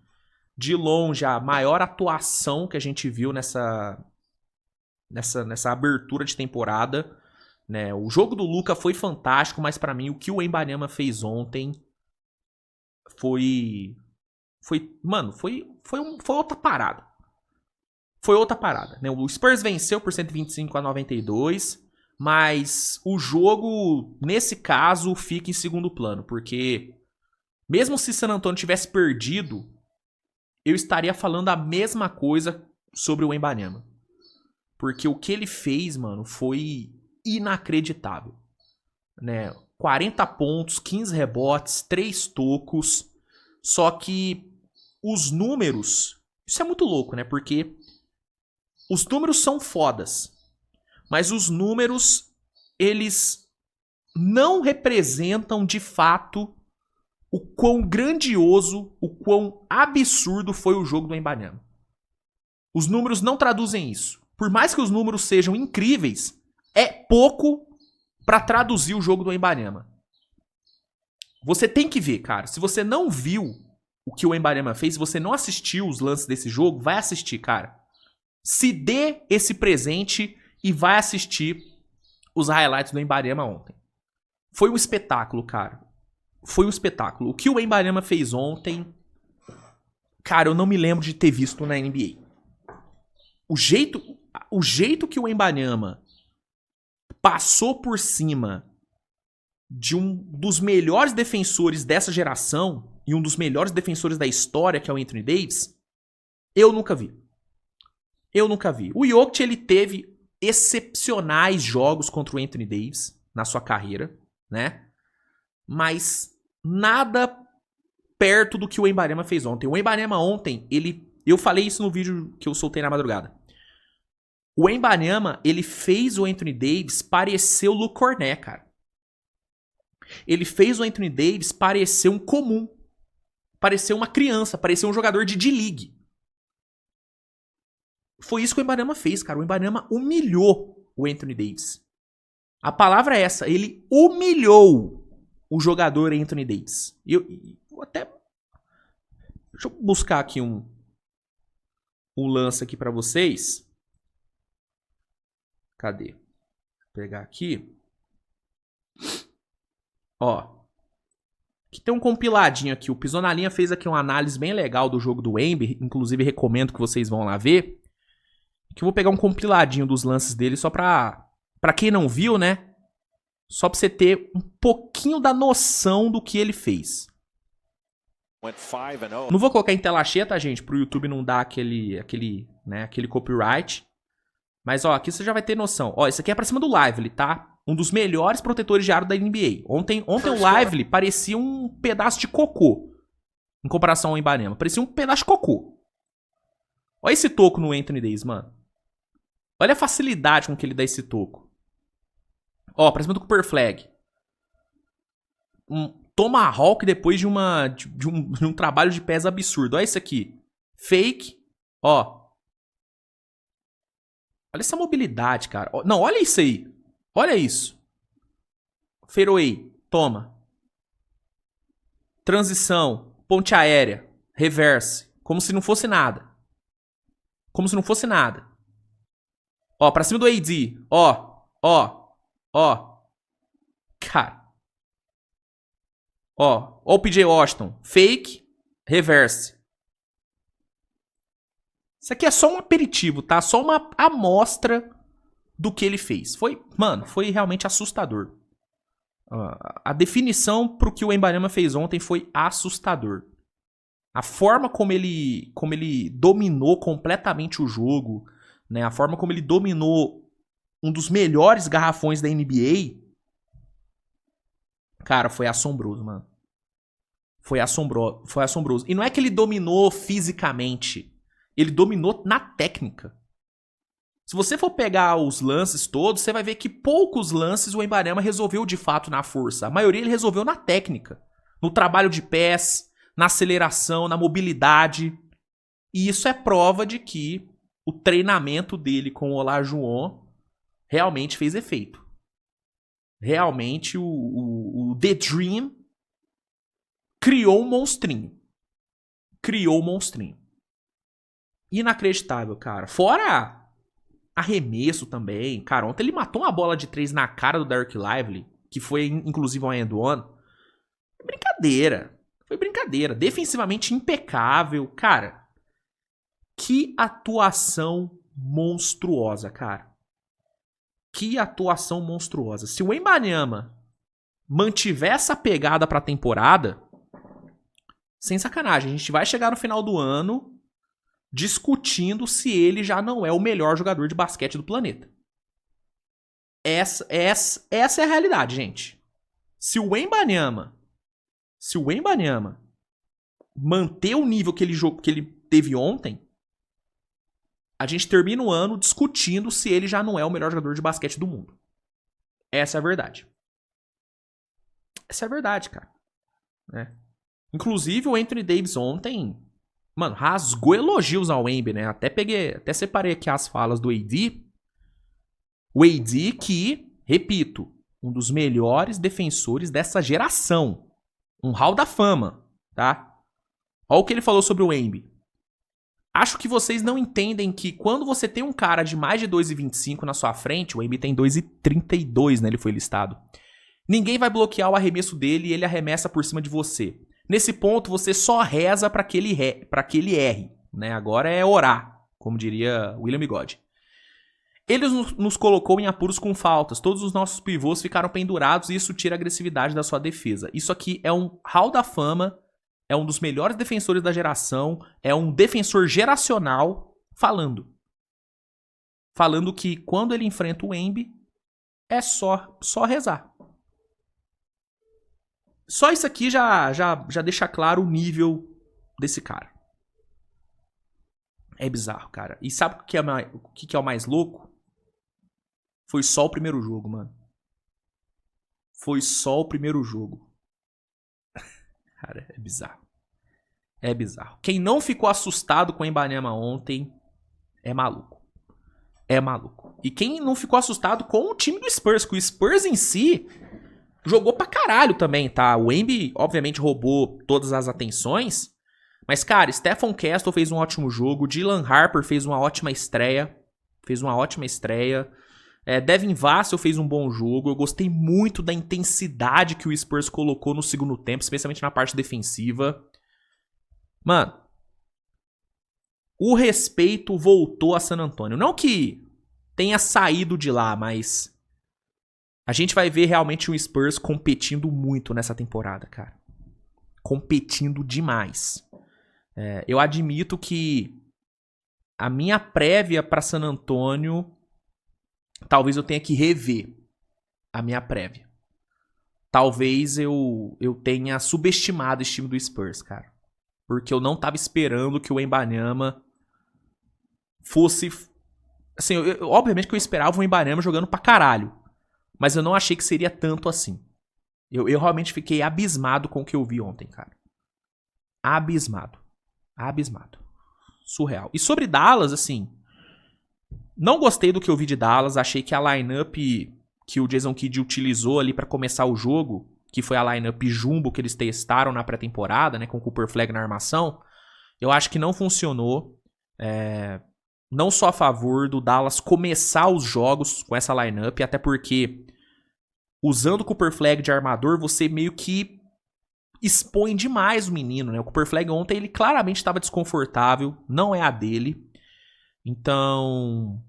de longe, a maior atuação que a gente viu nessa abertura de temporada, né? O jogo do Luka foi fantástico, mas pra mim o que o Wembanyama fez ontem foi outra parada. Foi outra parada, né? O Spurs venceu por 125-92, mas o jogo, nesse caso, fica em segundo plano, porque mesmo se San Antonio tivesse perdido, eu estaria falando a mesma coisa sobre o Wembanyama. Porque o que ele fez, mano, foi inacreditável, né? 40 pontos, 15 rebotes, 3 tocos. Só que os números... Isso é muito louco, né? Porque os números são fodas. Mas os números, eles não representam, de fato, o quão grandioso, o quão absurdo foi o jogo do Wembanyama. Os números não traduzem isso. Por mais que os números sejam incríveis, é pouco pra traduzir o jogo do Wembanyama. Você tem que ver, cara. Se você não viu o que o Wembanyama fez, se você não assistiu os lances desse jogo, vai assistir, cara. Se dê esse presente e vai assistir os highlights do Wembanyama ontem. Foi um espetáculo, cara. Foi um espetáculo. O que o Wembanyama fez ontem, cara, eu não me lembro de ter visto na NBA. O jeito que o Wembanyama passou por cima de um dos melhores defensores dessa geração e um dos melhores defensores da história, que é o Anthony Davis, eu nunca vi. Eu nunca vi. O Jokic, ele teve excepcionais jogos contra o Anthony Davis na sua carreira, né? Mas nada perto do que o Wembanyama fez ontem. O Wembanyama ontem, eu falei isso no vídeo que eu soltei na madrugada. O Wembanyama, ele fez o Anthony Davis parecer o Luke Cornet, cara. Ele fez o Anthony Davis parecer um comum. Parecer uma criança, parecer um jogador de D-League. Foi isso que o Wembanyama fez, cara. O Wembanyama humilhou o Anthony Davis. A palavra é essa, ele humilhou o jogador Anthony Davis. Eu até... Deixa eu buscar aqui um lance aqui pra vocês. Cadê? Vou pegar aqui. Ó. Aqui tem um compiladinho aqui. O Pisonalinha fez aqui uma análise bem legal do jogo do Wemby. Inclusive, recomendo que vocês vão lá ver. Que eu vou pegar um compiladinho dos lances dele só pra quem não viu, né? Só pra você ter um pouquinho da noção do que ele fez. Não vou colocar em tela cheia, tá, gente? Pro YouTube não dar aquele copyright. Mas, ó, aqui você já vai ter noção. Ó, isso aqui é pra cima do Lively, tá? Um dos melhores protetores de aro da NBA. Ontem o Lively parecia um pedaço de cocô. Em comparação ao Wembanyama. Parecia um pedaço de cocô. Olha esse toco no Anthony Davis, mano. Olha a facilidade com que ele dá esse toco. Ó, pra cima do Cooper Flag. Um tomahawk depois de um trabalho de pés absurdo. Olha isso aqui. Fake. Ó. Olha essa mobilidade, cara. Não, olha isso aí. Olha isso. Fadeaway. Toma. Transição. Ponte aérea. Reverse. Como se não fosse nada. Como se não fosse nada. Ó, pra cima do AD. Ó. Cara. Ó o PJ Washington. Fake. Reverse. Isso aqui é só um aperitivo, tá? Só uma amostra do que ele fez. Foi realmente assustador. A definição pro que o Wembanyama fez ontem foi assustador. A forma como ele dominou completamente o jogo, né? A forma como ele dominou um dos melhores garrafões da NBA, cara, foi assombroso, mano. Foi assombroso. E não é que ele dominou fisicamente. Ele dominou na técnica. Se você for pegar os lances todos, você vai ver que poucos lances o Wembanyama resolveu de fato na força. A maioria ele resolveu na técnica, no trabalho de pés, na aceleração, na mobilidade. E isso é prova de que o treinamento dele com o Olajuwon realmente fez efeito. Realmente o The Dream criou um monstrinho. Criou um monstrinho. Inacreditável, cara. Fora arremesso também. Cara, ontem ele matou uma bola de 3 na cara do Dereck Lively, que foi inclusive um end-one. Brincadeira. Foi brincadeira. Defensivamente impecável. Cara, que atuação monstruosa, cara. Que atuação monstruosa. Se o Wembanyama mantiver essa pegada pra temporada, sem sacanagem, a gente vai chegar no final do ano discutindo se ele já não é o melhor jogador de basquete do planeta. Essa é a realidade, gente. Se o Wembanyama manter o nível que ele teve ontem, a gente termina o ano discutindo se ele já não é o melhor jogador de basquete do mundo. Essa é a verdade. Essa é a verdade, cara. Inclusive, o Anthony Davis ontem, mano, rasgou elogios ao Wemby, né? Até separei aqui as falas do AD. O AD que, repito, um dos melhores defensores dessa geração. Um hall da fama, tá? Olha o que ele falou sobre o Wemby. Acho que vocês não entendem que quando você tem um cara de mais de 2,25 na sua frente, o Wemby tem 2,32, né? Ele foi listado. Ninguém vai bloquear o arremesso dele e ele arremessa por cima de você. Nesse ponto, você só reza pra que ele erre, né? Agora é orar, como diria William Bigode. Ele nos colocou em apuros com faltas. Todos os nossos pivôs ficaram pendurados e isso tira a agressividade da sua defesa. Isso aqui é um hall da fama, é um dos melhores defensores da geração, é um defensor geracional falando. Falando que quando ele enfrenta o Wemby, é só rezar. Só isso aqui já deixa claro o nível desse cara. É bizarro, cara. E sabe o que é o mais louco? Foi só o primeiro jogo, mano. Foi só o primeiro jogo. Cara, é bizarro. É bizarro. Quem não ficou assustado com o Wembanyama ontem é maluco. É maluco. E quem não ficou assustado com o time do Spurs, que o Spurs em si jogou pra caralho também, tá? O Wemby, obviamente, roubou todas as atenções. Mas, cara, Stephen Castle fez um ótimo jogo. Dylan Harper fez uma ótima estreia. Devin Vassell fez um bom jogo. Eu gostei muito da intensidade que o Spurs colocou no segundo tempo, especialmente na parte defensiva. Mano, o respeito voltou a San Antonio. Não que tenha saído de lá, mas a gente vai ver realmente o Spurs competindo muito nessa temporada, cara. Competindo demais. Eu admito que a minha prévia pra San Antonio, talvez eu tenha que rever a minha prévia. Talvez eu tenha subestimado esse time do Spurs, cara. Porque eu não tava esperando que o Wembanyama fosse... Assim, obviamente que eu esperava o Wembanyama jogando pra caralho. Mas eu não achei que seria tanto assim. Eu realmente fiquei abismado com o que eu vi ontem, cara. Abismado. Surreal. E sobre Dallas, assim, não gostei do que eu vi de Dallas. Achei que a lineup que o Jason Kidd utilizou ali pra começar o jogo, que foi a lineup jumbo que eles testaram na pré-temporada, né, com o Cooper Flag na armação, eu acho que não funcionou. Não sou a favor do Dallas começar os jogos com essa lineup, até porque usando o Cooper Flag de armador, você meio que expõe demais o menino, né? O Cooper Flag ontem, ele claramente estava desconfortável, não é a dele. Então,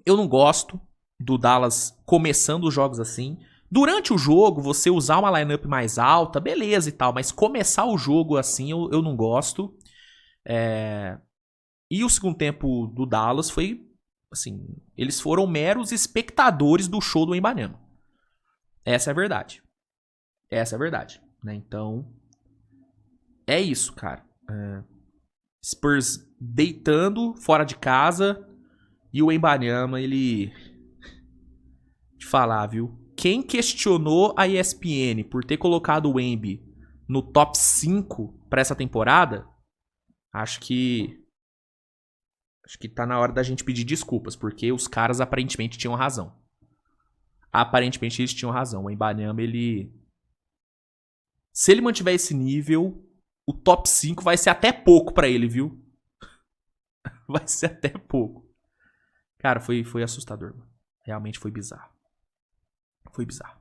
eu não gosto do Dallas começando os jogos assim. Durante o jogo, você usar uma lineup mais alta, beleza e tal, mas começar o jogo assim, eu não gosto. E o segundo tempo do Dallas foi, assim, eles foram meros espectadores do show do Wembanyama. Essa é a verdade. Né? Então, é isso, cara. Spurs deitando fora de casa E o Wembanyama, ele... Te falar, viu? Quem questionou a ESPN por ter colocado o Wemby no top 5 pra essa temporada, acho que tá na hora da gente pedir desculpas, porque os caras aparentemente tinham razão. Aparentemente eles tinham razão. O Wembanyama, ele... Se ele mantiver esse nível, o top 5 vai ser até pouco pra ele, viu? Vai ser até pouco. Cara, foi assustador, mano. Realmente foi bizarro. Foi bizarro.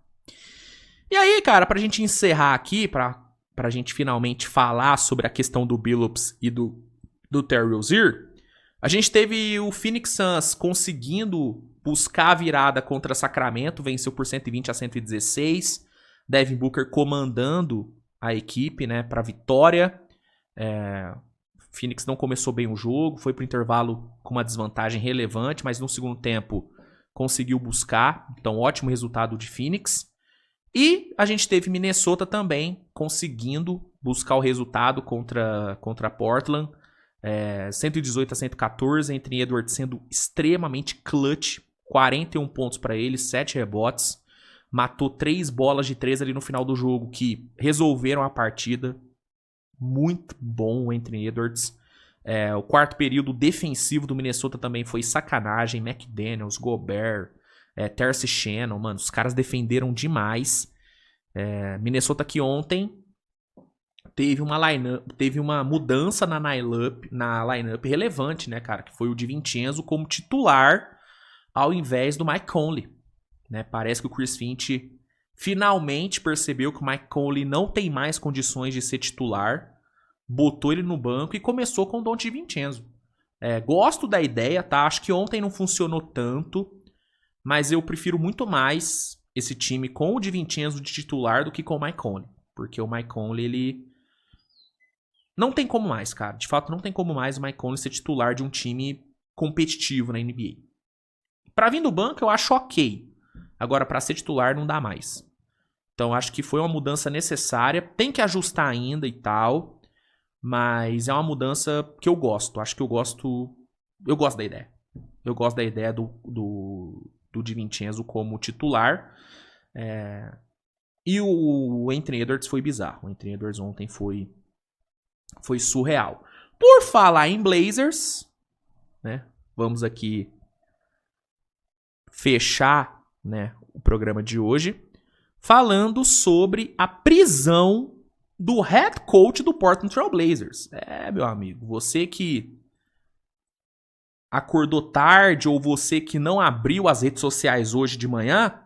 E aí, cara, pra gente encerrar aqui, pra gente finalmente falar sobre a questão do Billups e do Terry Rozier, a gente teve o Phoenix Suns conseguindo buscar a virada contra Sacramento, venceu por 120-116. Devin Booker comandando a equipe, né, pra vitória. Phoenix não começou bem o jogo, foi pro intervalo com uma desvantagem relevante, mas no segundo tempo conseguiu buscar. Então, ótimo resultado de Phoenix. E a gente teve Minnesota também conseguindo buscar o resultado contra Portland. 118-114, Anthony Edwards sendo extremamente clutch. 41 pontos para ele, 7 rebotes. Matou 3 bolas de 3 ali no final do jogo que resolveram a partida. Muito bom o Anthony Edwards. O quarto período defensivo do Minnesota também foi sacanagem. McDaniels, Gobert, Terce Shannon, mano, os caras defenderam demais. Minnesota que ontem teve uma mudança na lineup relevante, né, cara? Que foi o DiVincenzo como titular ao invés do Mike Conley. Né? Parece que o Chris Finch finalmente percebeu que o Mike Conley não tem mais condições de ser titular. Botou ele no banco e começou com o Don DiVincenzo. Gosto da ideia, tá? Acho que ontem não funcionou tanto, mas eu prefiro muito mais esse time com o DiVincenzo de titular do que com o Mike Conley. Porque o Mike Conley, ele... Não tem como mais, cara. De fato, não tem como mais o Mike Conley ser titular de um time competitivo na NBA. Pra vir do banco, eu acho ok. Agora, pra ser titular, não dá mais. Então, acho que foi uma mudança necessária. Tem que ajustar ainda e tal. Mas é uma mudança que eu gosto. Acho que eu gosto da ideia. Eu gosto da ideia do DiVincenzo como titular. E o Anthony Edwards foi bizarro. O Anthony Edwards ontem foi surreal. Por falar em Blazers, né? Vamos aqui fechar, né, o programa de hoje falando sobre a prisão do head coach do Portland Trail Blazers. Meu amigo, você que acordou tarde ou você que não abriu as redes sociais hoje de manhã,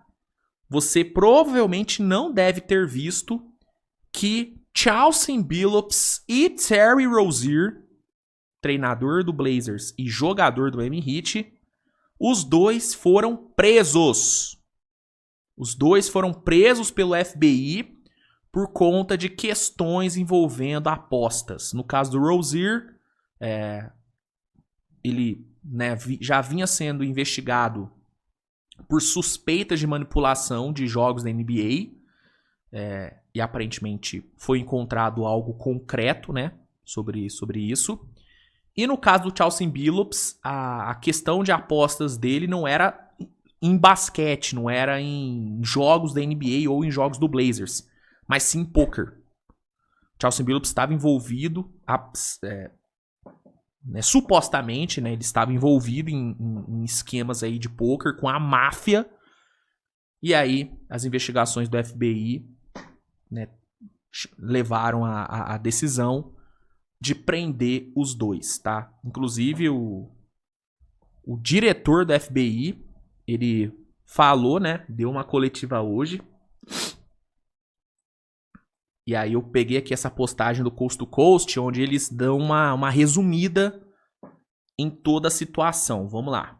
você provavelmente não deve ter visto que Chauncey Billups e Terry Rozier, treinador do Blazers e jogador do Miami Heat, os dois foram presos. Os dois foram presos pelo FBI por conta de questões envolvendo apostas. No caso do Rozier, ele, né, já vinha sendo investigado por suspeitas de manipulação de jogos da NBA. E aparentemente foi encontrado algo concreto, né, sobre isso. E no caso do Chauncey Billups, a questão de apostas dele não era em basquete, não era em jogos da NBA ou em jogos do Blazers, mas sim em poker. Chauncey Billups estava envolvido, supostamente, né, ele estava envolvido em esquemas aí de poker com a máfia. E aí as investigações do FBI, né, levaram a decisão de prender os dois, tá? Inclusive o diretor do FBI, ele falou, né, deu uma coletiva hoje. E aí eu peguei aqui essa postagem do Coast to Coast, onde eles dão uma resumida em toda a situação. Vamos lá.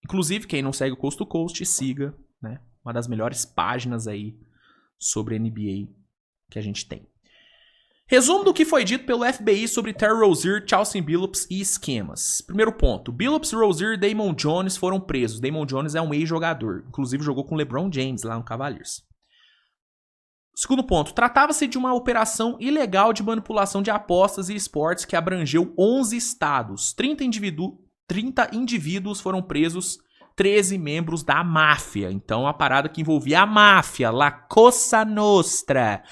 Inclusive, quem não segue o Coast to Coast, siga, né? Uma das melhores páginas aí sobre NBA que a gente tem. Resumo do que foi dito pelo FBI sobre Terry Rozier, Chauncey Billups e esquemas. Primeiro ponto. Billups, Rozier e Damon Jones foram presos. Damon Jones é um ex-jogador. Inclusive jogou com LeBron James lá no Cavaliers. Segundo ponto. Tratava-se de uma operação ilegal de manipulação de apostas e esportes que abrangeu 11 estados, 30 30 indivíduos foram presos, 13 membros da máfia. Então, a parada que envolvia a máfia, La Cosa Nostra.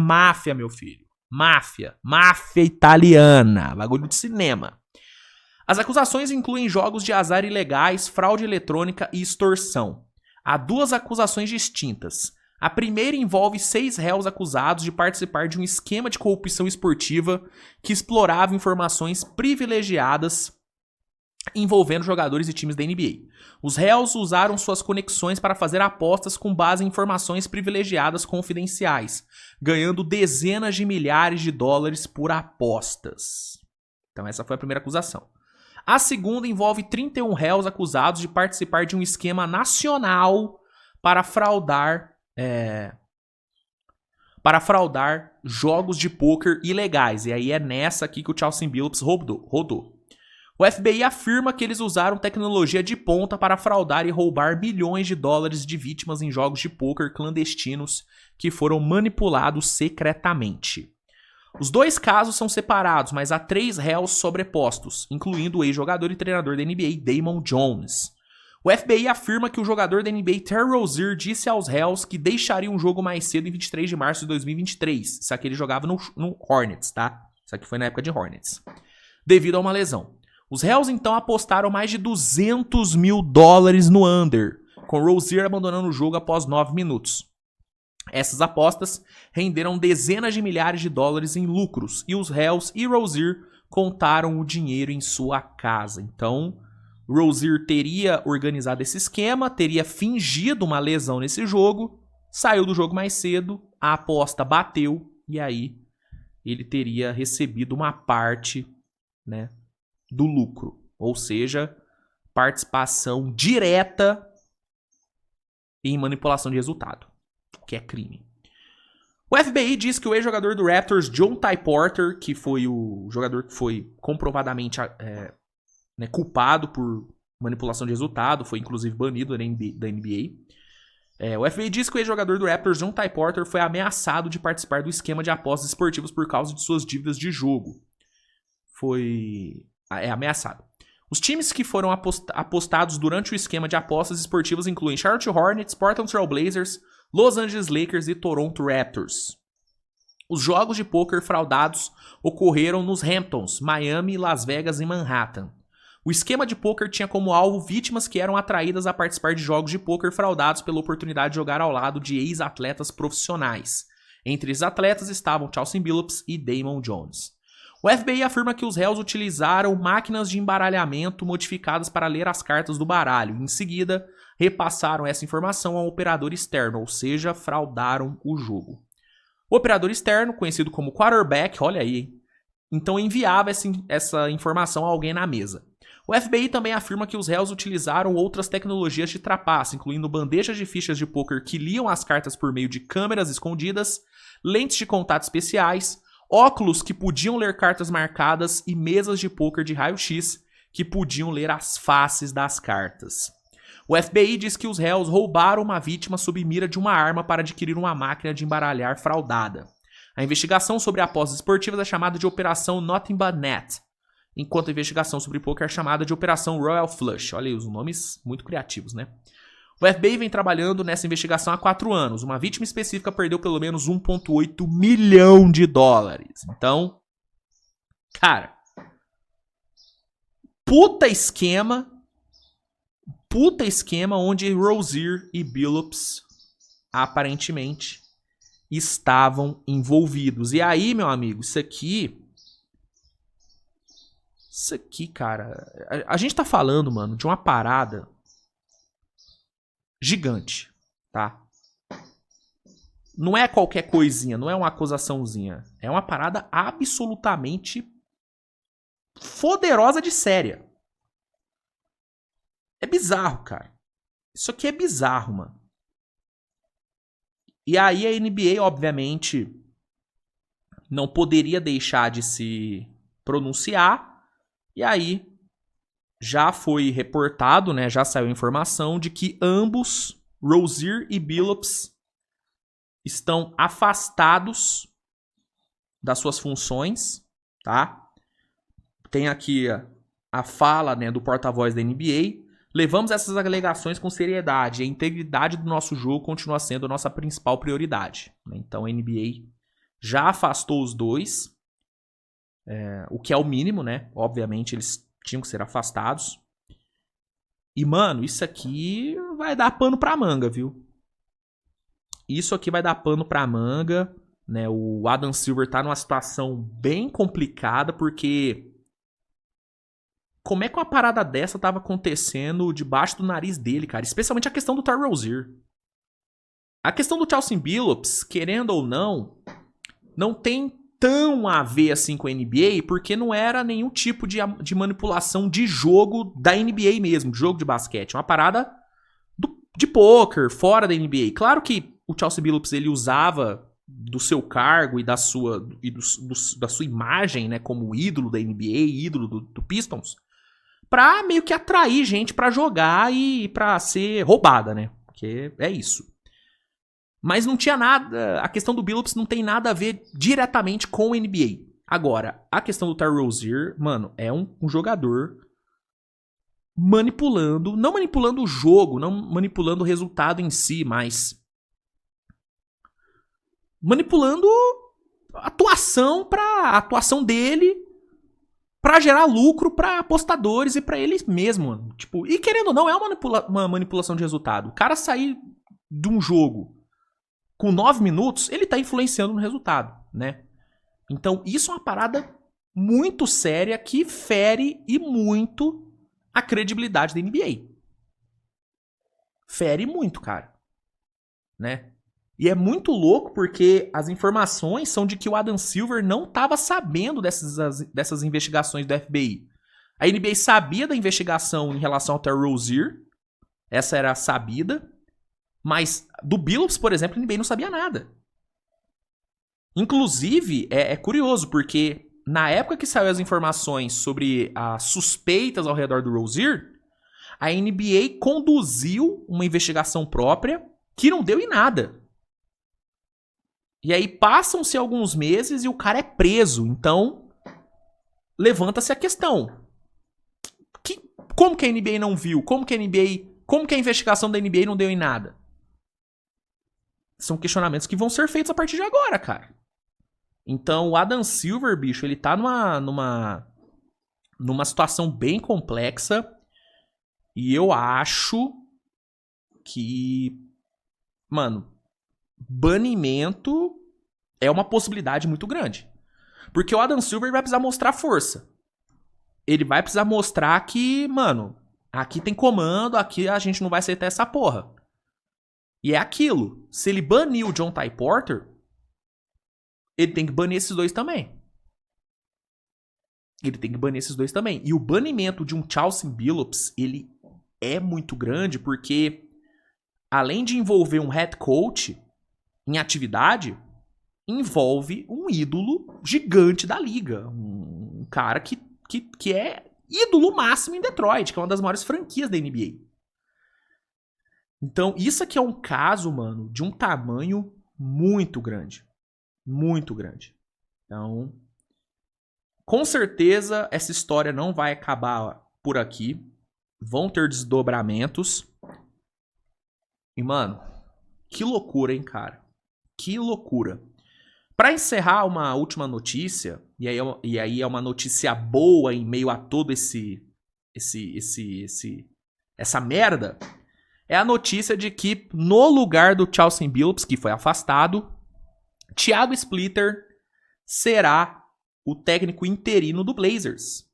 Máfia, meu filho. Máfia. Máfia italiana. Bagulho de cinema. As acusações incluem jogos de azar ilegais, fraude eletrônica e extorsão. Há 2 acusações distintas. A primeira envolve 6 réus acusados de participar de um esquema de corrupção esportiva que explorava informações privilegiadas envolvendo jogadores e times da NBA. Os réus usaram suas conexões para fazer apostas com base em informações privilegiadas confidenciais, ganhando dezenas de milhares de dólares por apostas. Então essa foi a primeira acusação. A segunda envolve 31 réus acusados de participar de um esquema nacional para fraudar jogos de pôquer ilegais. E aí é nessa aqui que o Chauncey Billups rodou. O FBI afirma que eles usaram tecnologia de ponta para fraudar e roubar milhões de dólares de vítimas em jogos de pôquer clandestinos que foram manipulados secretamente. Os 2 casos são separados, mas há 3 réus sobrepostos, incluindo o ex-jogador e treinador da NBA Damon Jones. O FBI afirma que o jogador da NBA Terry Rozier disse aos réus que deixaria o jogo mais cedo em 23 de março de 2023. Isso aqui ele jogava no Hornets, tá? Isso aqui foi na época de Hornets. Devido a uma lesão. Os réus então apostaram mais de $200 mil no under, com Rozier abandonando o jogo após 9 minutos. Essas apostas renderam dezenas de milhares de dólares em lucros e os réus e Rozier contaram o dinheiro em sua casa. Então, Rozier teria organizado esse esquema, teria fingido uma lesão nesse jogo, saiu do jogo mais cedo, a aposta bateu e aí ele teria recebido uma parte, né, do lucro. Ou seja, participação direta em manipulação de resultado, que é crime. O FBI diz que o ex-jogador do Raptors, John Ty Porter, que foi o jogador que foi comprovadamente culpado por manipulação de resultado, foi inclusive banido da NBA. O FBI diz que o ex-jogador do Raptors, John Ty Porter, foi ameaçado de participar do esquema de apostas esportivas por causa de suas dívidas de jogo. Ameaçado. Os times que foram apostados durante o esquema de apostas esportivas incluem Charlotte Hornets, Portland Trail Blazers, Los Angeles Lakers e Toronto Raptors. Os jogos de pôquer fraudados ocorreram nos Hamptons, Miami, Las Vegas e Manhattan. O esquema de pôquer tinha como alvo vítimas que eram atraídas a participar de jogos de pôquer fraudados pela oportunidade de jogar ao lado de ex-atletas profissionais. Entre esses atletas estavam Chauncey Billups e Damon Jones. O FBI afirma que os réus utilizaram máquinas de embaralhamento modificadas para ler as cartas do baralho. Em seguida, repassaram essa informação a um operador externo, ou seja, fraudaram o jogo. O operador externo, conhecido como quarterback, olha aí, hein? Então enviava essa informação a alguém na mesa. O FBI também afirma que os réus utilizaram outras tecnologias de trapaça, incluindo bandejas de fichas de pôquer que liam as cartas por meio de câmeras escondidas, lentes de contato especiais, óculos que podiam ler cartas marcadas e mesas de pôquer de raio-x que podiam ler as faces das cartas. O FBI diz que os réus roubaram uma vítima sob mira de uma arma para adquirir uma máquina de embaralhar fraudada. A investigação sobre apostas esportivas é chamada de Operação Nothing But Net, enquanto a investigação sobre pôquer é chamada de Operação Royal Flush. Olha aí, os nomes muito criativos, né? O FBI vem trabalhando nessa investigação há 4 anos. Uma vítima específica perdeu pelo menos 1,8 milhão de dólares. Então, cara, puta esquema onde Rozier e Billups aparentemente estavam envolvidos. E aí, meu amigo, isso aqui, cara, a gente tá falando, mano, de uma parada gigante, tá? Não é qualquer coisinha, não é uma acusaçãozinha. É uma parada absolutamente poderosa de séria. É bizarro, cara. Isso aqui é bizarro, mano. E aí a NBA, obviamente, não poderia deixar de se pronunciar. E aí já foi reportado, né? Já saiu a informação de que ambos, Rozier e Billups, estão afastados das suas funções, tá? tem aqui a fala, né, do porta-voz da NBA. Levamos essas alegações com seriedade. A integridade do nosso jogo continua sendo a nossa principal prioridade. Então a NBA já afastou os dois, o que é o mínimo, né? Obviamente eles tinham que ser afastados. E, mano, isso aqui vai dar pano pra manga, viu? Isso aqui vai dar pano pra manga, né? O Adam Silver tá numa situação bem complicada, porque como é que uma parada dessa tava acontecendo debaixo do nariz dele, cara? Especialmente a questão do Terry Rozier. A questão do Chauncey Billups, querendo ou não tem tão a ver assim com a NBA, porque não era nenhum tipo de manipulação de jogo da NBA mesmo, de jogo de basquete. Uma parada de poker, fora da NBA. Claro que o Chauncey Billups ele usava do seu cargo e da sua imagem, né, como ídolo da NBA, ídolo do Pistons, pra meio que atrair gente pra jogar e pra ser roubada, né? Porque é isso. Mas não tinha nada... A questão do Billups não tem nada a ver diretamente com o NBA. Agora, a questão do Terry Rozier, mano, é um jogador manipulando... Não manipulando o jogo, não manipulando o resultado em si, mas... manipulando a atuação dele pra gerar lucro pra apostadores e pra ele mesmo, mano. Tipo, e querendo ou não, é uma manipulação de resultado. O cara sair de um jogo com 9 minutos, ele tá influenciando no resultado, né? Então, isso é uma parada muito séria que fere e muito a credibilidade da NBA. Fere muito, cara. Né? E é muito louco porque as informações são de que o Adam Silver não estava sabendo dessas investigações do FBI. A NBA sabia da investigação em relação ao Terry Rozier. Essa era sabida. Mas do Billups, por exemplo, a NBA não sabia nada. Inclusive, é curioso, porque na época que saiu as informações sobre as suspeitas ao redor do Rozier, a NBA conduziu uma investigação própria que não deu em nada. E aí passam-se alguns meses e o cara é preso. Então, levanta-se a questão. Como que a NBA não viu? Como que a investigação da NBA não deu em nada? São questionamentos que vão ser feitos a partir de agora, cara. Então, o Adam Silver, bicho, ele tá numa situação bem complexa. E eu acho que, mano, banimento é uma possibilidade muito grande. Porque o Adam Silver vai precisar mostrar força. Ele vai precisar mostrar que, mano, aqui tem comando, aqui a gente não vai aceitar essa porra. E é aquilo. Se ele banir o John Ty Porter, ele tem que banir esses dois também. E o banimento de um Chauncey Billups, ele é muito grande porque, além de envolver um head coach em atividade, envolve um ídolo gigante da liga. Um cara que é ídolo máximo em Detroit, que é uma das maiores franquias da NBA. Então, isso aqui é um caso, mano, de um tamanho muito grande. Muito grande. Então, com certeza, essa história não vai acabar por aqui. Vão ter desdobramentos. E, mano, que loucura, hein, cara? Que loucura. Pra encerrar, uma última notícia, e aí é uma notícia boa em meio a todo essa merda, é a notícia de que no lugar do Chauncey Billups, que foi afastado, Thiago Splitter será o técnico interino do Blazers.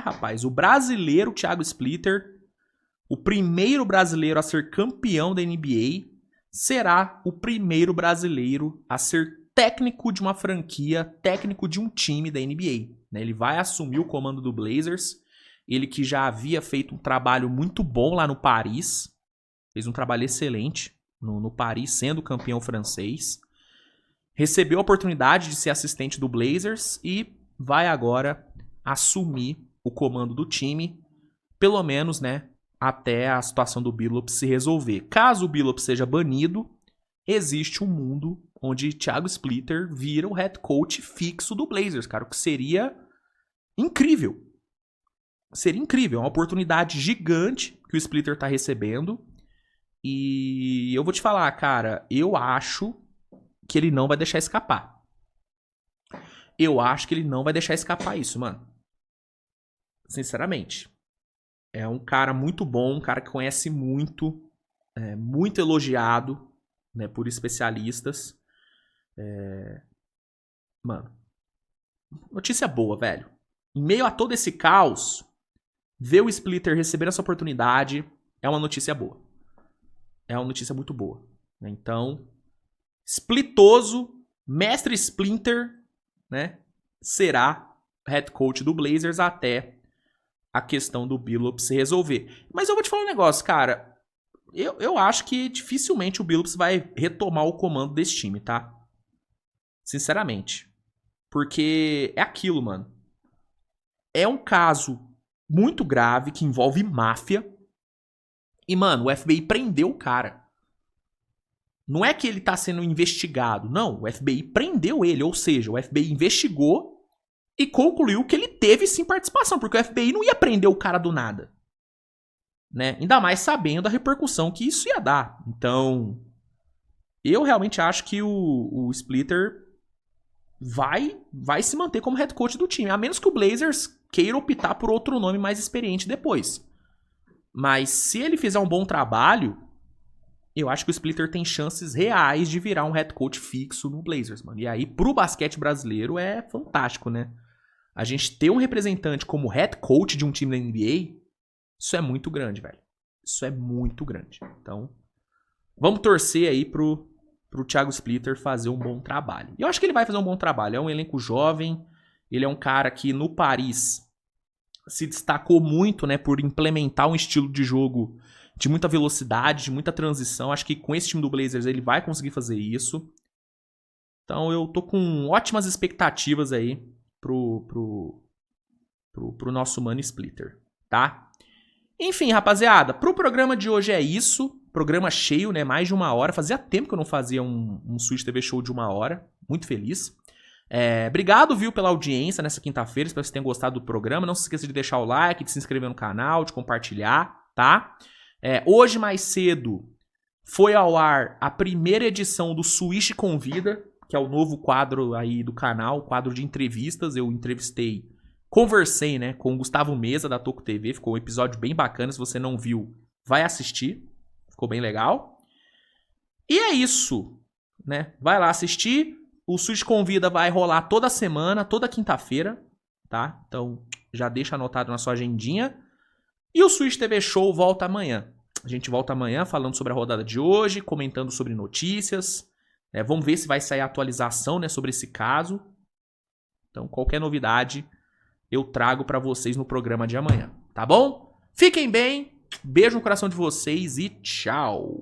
Rapaz, o brasileiro Thiago Splitter, o primeiro brasileiro a ser campeão da NBA, será o primeiro brasileiro a ser técnico de uma franquia, técnico de um time da NBA. Ele vai assumir o comando do Blazers, ele que já havia feito um trabalho muito bom lá no Paris, fez um trabalho excelente no Paris, sendo campeão francês, recebeu a oportunidade de ser assistente do Blazers e vai agora assumir o comando do time, pelo menos, né, até a situação do Billups se resolver. Caso o Billups seja banido, existe um mundo onde Thiago Splitter vira o head coach fixo do Blazers, cara, o que seria incrível. seria incrível. É uma oportunidade gigante que o Splitter tá recebendo. E eu vou te falar, cara, eu acho que ele não vai deixar escapar. Eu acho que ele não vai deixar escapar isso, mano. Sinceramente. É um cara muito bom, um cara que conhece muito, muito elogiado, né, por especialistas. Mano, notícia boa, velho. Em meio a todo esse caos, ver o Splitter receber essa oportunidade é uma notícia boa. É uma notícia muito boa. Então, Splitoso, mestre Splinter, né, será head coach do Blazers até a questão do Billups se resolver. Mas eu vou te falar um negócio, cara. Eu acho que dificilmente o Billups vai retomar o comando desse time, tá? Sinceramente. Porque é aquilo, mano. É um caso muito grave que envolve máfia. E, mano, o FBI prendeu o cara. Não é que ele tá sendo investigado. Não, o FBI prendeu ele. Ou seja, o FBI investigou e concluiu que ele teve sim participação. Porque o FBI não ia prender o cara do nada. Né? Ainda mais sabendo da repercussão que isso ia dar. Então, eu realmente acho que o Splitter vai se manter como head coach do time. A menos que o Blazers queira optar por outro nome mais experiente depois. Mas se ele fizer um bom trabalho, eu acho que o Splitter tem chances reais de virar um head coach fixo no Blazers, mano. E aí, pro basquete brasileiro, é fantástico, né? A gente ter um representante como head coach de um time da NBA, isso é muito grande, velho. Isso é muito grande. Então, vamos torcer aí pro Thiago Splitter fazer um bom trabalho. E eu acho que ele vai fazer um bom trabalho. É um elenco jovem, ele é um cara que no Paris se destacou muito, né, por implementar um estilo de jogo de muita velocidade, de muita transição. Acho que com esse time do Blazers ele vai conseguir fazer isso. Então eu tô com ótimas expectativas aí pro nosso mano Splitter, tá? Enfim, rapaziada, pro programa de hoje é isso. Programa cheio, né? Mais de 1 hora. Fazia tempo que eu não fazia um Switch TV Show de 1 hora. Muito feliz. Obrigado, viu, pela audiência nessa quinta-feira. Espero que vocês tenham gostado do programa. Não se esqueça de deixar o like, de se inscrever no canal, de compartilhar, tá? Hoje, mais cedo, foi ao ar a primeira edição do Switch Convida, que é o novo quadro aí do canal, quadro de entrevistas. Eu conversei, né, com o Gustavo Meza, da Toco TV. Ficou um episódio bem bacana. Se você não viu, vai assistir. Ficou bem legal. E é isso, né? Vai lá assistir. O Switch Convida vai rolar toda semana, toda quinta-feira, tá? Então, já deixa anotado na sua agendinha. E o Switch TV Show volta amanhã. A gente volta amanhã falando sobre a rodada de hoje, comentando sobre notícias. Vamos ver se vai sair a atualização, né, sobre esse caso. Então, qualquer novidade eu trago pra vocês no programa de amanhã, tá bom? Fiquem bem, beijo no coração de vocês e tchau!